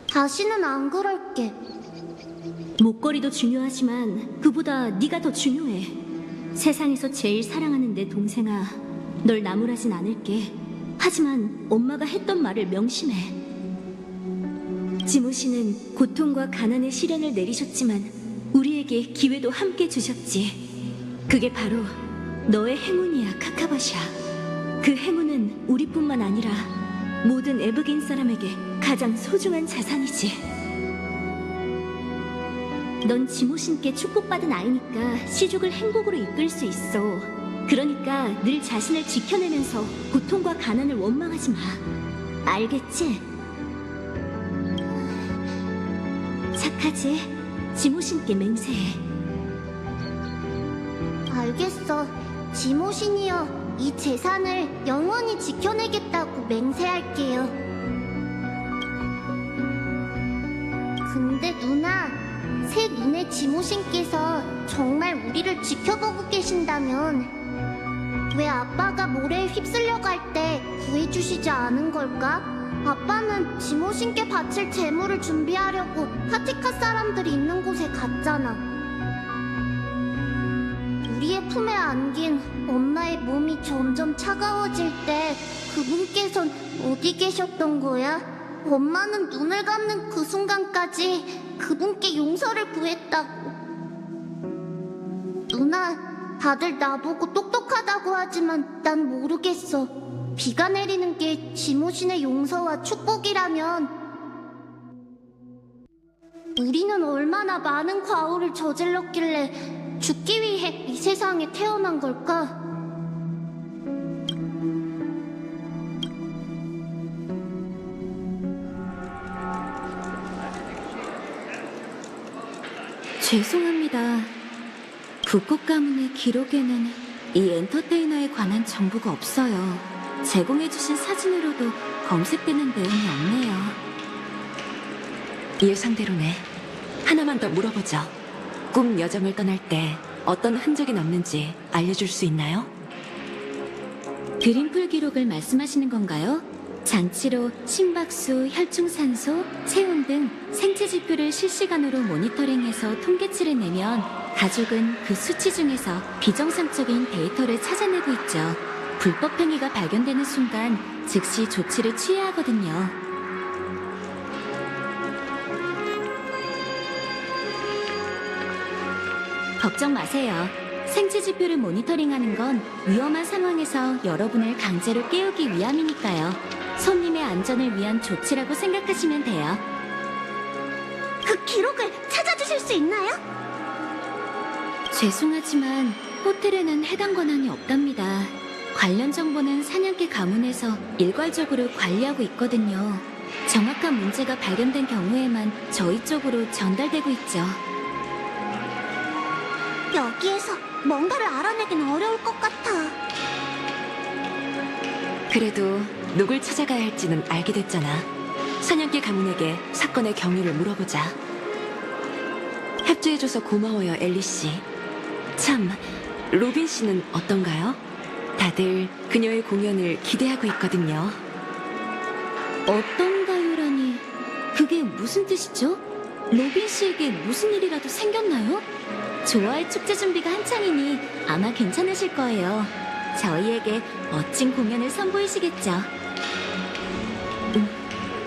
다시는 안 그럴게. 목걸이도 중요하지만 그보다 네가 더 중요해. 세상에서 제일 사랑하는 내 동생아, 널 나무라진 않을게. 하지만 엄마가 했던 말을 명심해. 지모 씨는 고통과 가난의 시련을 내리셨지만 우리에게 기회도 함께 주셨지. 그게 바로 너의 행운이야, 카카바샤. 그 행운은 우리뿐만 아니라 모든 에브긴 사람에게 가장 소중한 자산이지. 넌 지모신께 축복받은 아이니까 시족을 행복으로 이끌 수 있어. 그러니까 늘 자신을 지켜내면서 고통과 가난을 원망하지 마. 알겠지? 착하지? 지모신께 맹세해. 알겠어. 지모신이여, 이 재산을 영원히 지켜내겠다고 맹세할게요. 근데 누나, 새 눈의 지모신께서 정말 우리를 지켜보고 계신다면 왜 아빠가 모래에 휩쓸려 갈 때 구해주시지 않은 걸까? 아빠는 지모신께 바칠 재물을 준비하려고 카티카 사람들이 있는 곳에 갔잖아. 우리의 품에 안긴 엄마의 몸이 점점 차가워질 때 그분께선 어디 계셨던 거야? 엄마는 눈을 감는 그 순간까지 그분께 용서를 구했다고. 누나, 다들 나보고 똑똑하다고 하지만 난 모르겠어. 비가 내리는 게 지모신의 용서와 축복이라면 우리는 얼마나 많은 과오를 저질렀길래 죽기 위해 이 세상에 태어난 걸까? 죄송합니다. 불꽃 가문의 기록에는 이 엔터테이너에 관한 정보가 없어요. 제공해주신 사진으로도 검색되는 내용이 없네요. 예상대로네. 하나만 더 물어보죠. 꿈 여정을 떠날 때 어떤 흔적이 남는지 알려줄 수 있나요? 드림풀 기록을 말씀하시는 건가요? 장치로 심박수, 혈중산소, 체온 등 생체 지표를 실시간으로 모니터링해서 통계치를 내면 가족은 그 수치 중에서 비정상적인 데이터를 찾아내고 있죠. 불법 행위가 발견되는 순간 즉시 조치를 취해야 하거든요. 걱정 마세요. 생체 지표를 모니터링하는 건 위험한 상황에서 여러분을 강제로 깨우기 위함이니까요. 손님의 안전을 위한 조치라고 생각하시면 돼요. 그 기록을 찾아주실 수 있나요? 죄송하지만 호텔에는 해당 권한이 없답니다. 관련 정보는 사냥개 가문에서 일괄적으로 관리하고 있거든요. 정확한 문제가 발견된 경우에만 저희 쪽으로 전달되고 있죠. 여기에서 뭔가를 알아내긴 어려울 것 같아. 그래도 누굴 찾아가야 할지는 알게 됐잖아. 사냥개 가문에게 사건의 경위를 물어보자. 협조해줘서 고마워요, 엘리 씨. 참, 로빈 씨는 어떤가요? 다들 그녀의 공연을 기대하고 있거든요. 어떤가요라니, 그게 무슨 뜻이죠? 로빈 씨에게 무슨 일이라도 생겼나요? 좋아할 축제 준비가 한창이니 아마 괜찮으실 거예요. 저희에게 멋진 공연을 선보이시겠죠.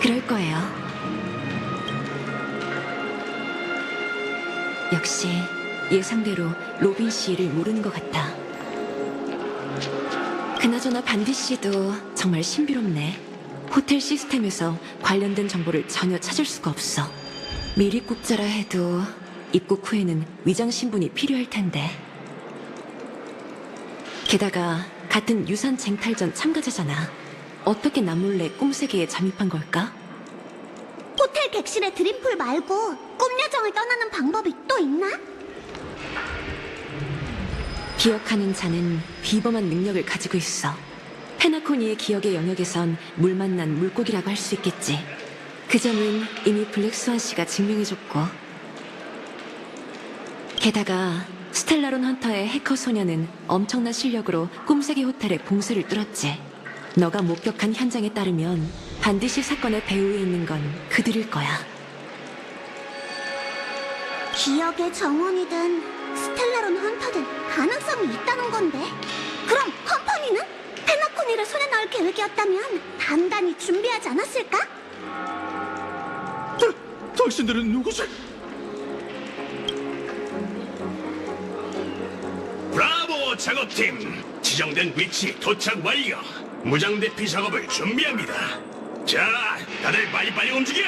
그럴 거예요. 역시 예상대로 로빈 씨 일을 모르는 것 같아. 그나저나 반디 씨도 정말 신비롭네. 호텔 시스템에서 관련된 정보를 전혀 찾을 수가 없어. 미리국자라 해도 입국 후에는 위장 신분이 필요할 텐데. 게다가 같은 유산 쟁탈전 참가자잖아. 어떻게 남몰래 꿈세계에 잠입한 걸까? 호텔 객실의 드림풀 말고 꿈 여정을 떠나는 방법이 또 있나? 기억하는 자는 비범한 능력을 가지고 있어. 페나코니의 기억의 영역에선 물 만난 물고기라고 할 수 있겠지. 그 점은 이미 블랙스완 씨가 증명해줬고. 게다가 스텔라론 헌터의 해커 소녀는 엄청난 실력으로 꿈세계 호텔의 봉쇄를 뚫었지. 너가 목격한 현장에 따르면 반드시 사건의 배후에 있는 건 그들일 거야. 기억의 정원이든 스텔라론 헌터든 가능성이 있다는 건데. 그럼 컴퍼니는? 페나코니를 손에 넣을 계획이었다면 단단히 준비하지 않았을까? 당신들은 누구지? 브라보 작업팀! 지정된 위치 도착 완료! 무장 대피 작업을 준비합니다. 자, 다들 빨리빨리 움직여!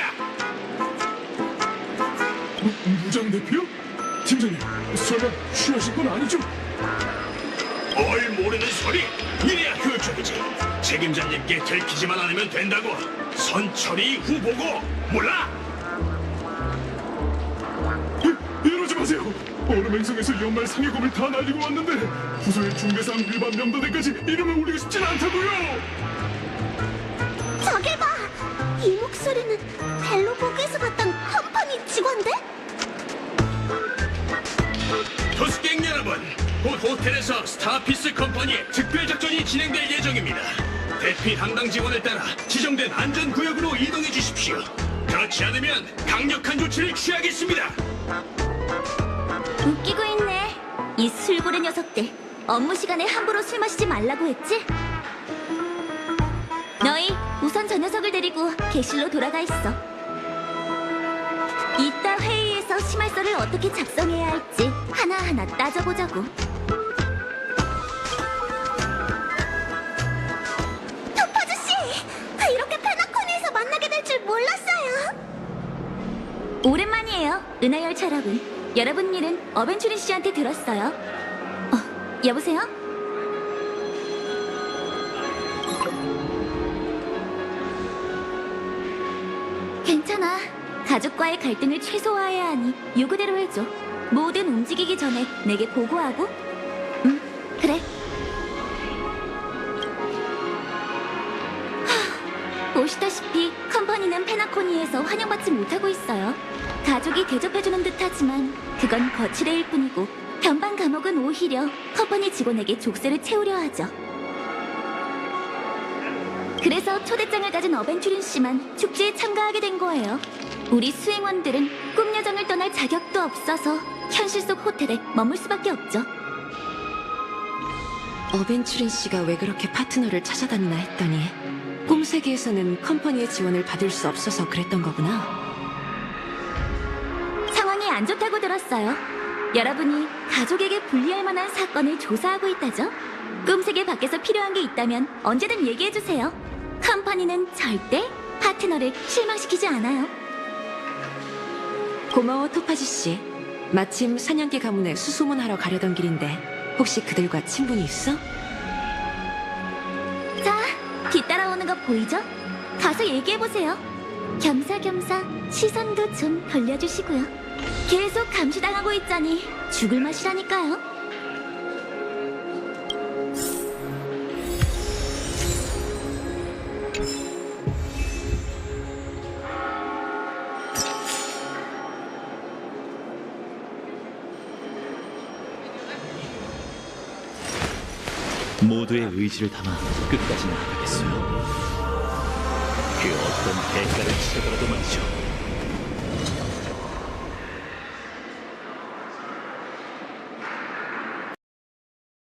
무장 대피요? 팀장님, 설마 취하신 건 아니죠? 뭘 모르는 소리? 이래야 효율적이지. 책임자님께 들키지만 않으면 된다고. 선처리 후 보고 몰라? 이러지 마세요. 어느 맹성에서 연말 상해금을 다 날리고 왔는데 부서의 중대상 일반 명단에까지 이름을 올리고 싶진 않다고요. 저기 봐! 이 목소리는 벨로보그에서 봤던 컴퍼니 직원들? 토스갱 여러분, 곧 호텔에서 스타피스 컴퍼니의 특별작전이 진행될 예정입니다. 대피 담당 직원을 따라 지정된 안전구역으로 이동해 주십시오. 그렇지 않으면 강력한 조치를 취하겠습니다. 웃기고 있네. 이 술고래 녀석들. 업무 시간에 함부로 술 마시지 말라고 했지? 너희 우선 저 녀석을 데리고 객실로 돌아가 있어. 이따 회의에서 심할서를 어떻게 작성해야 할지 하나하나 따져보자고. 토퍼즈씨! 이렇게 페나코니에서 만나게 될 줄 몰랐어요. 오랜만이에요, 은하열 여러분. 여러분 일은 어벤츄린 씨한테 들었어요. 여보세요? 괜찮아. 가족과의 갈등을 최소화해야 하니 요구대로 해줘. 뭐든 움직이기 전에 내게 보고하고. 응, 그래. 보시다시피 컴퍼니는 페나코니에서 환영받지 못하고 있어요. 가족이 대접해주는 듯하지만 그건 거칠애일 뿐이고 변방 감옥은 오히려 컴퍼니 직원에게 족쇄를 채우려 하죠. 그래서 초대장을 가진 어벤츄린 씨만 축제에 참가하게 된 거예요. 우리 수행원들은 꿈여정을 떠날 자격도 없어서 현실 속 호텔에 머물 수밖에 없죠. 어벤츄린 씨가 왜 그렇게 파트너를 찾아다니나 했더니 꿈세계에서는 컴퍼니의 지원을 받을 수 없어서 그랬던 거구나. 상황이 안 좋다고 들었어요. 여러분이 가족에게 불리할 만한 사건을 조사하고 있다죠? 꿈세계 밖에서 필요한 게 있다면 언제든 얘기해주세요. 컴퍼니는 절대 파트너를 실망시키지 않아요. 고마워, 토파지 씨. 마침 사냥개 가문에 수소문하러 가려던 길인데 혹시 그들과 친분이 있어? 자, 뒤따라오는 거 보이죠? 가서 얘기해보세요. 겸사겸사 시선도 좀 돌려주시고요. 계속 감시당하고 있자니 죽을 맛이라니까요. 모두의 의지를 담아 끝까지 나아가겠어요. 그 어떤 대가를 치르더라도 말이죠.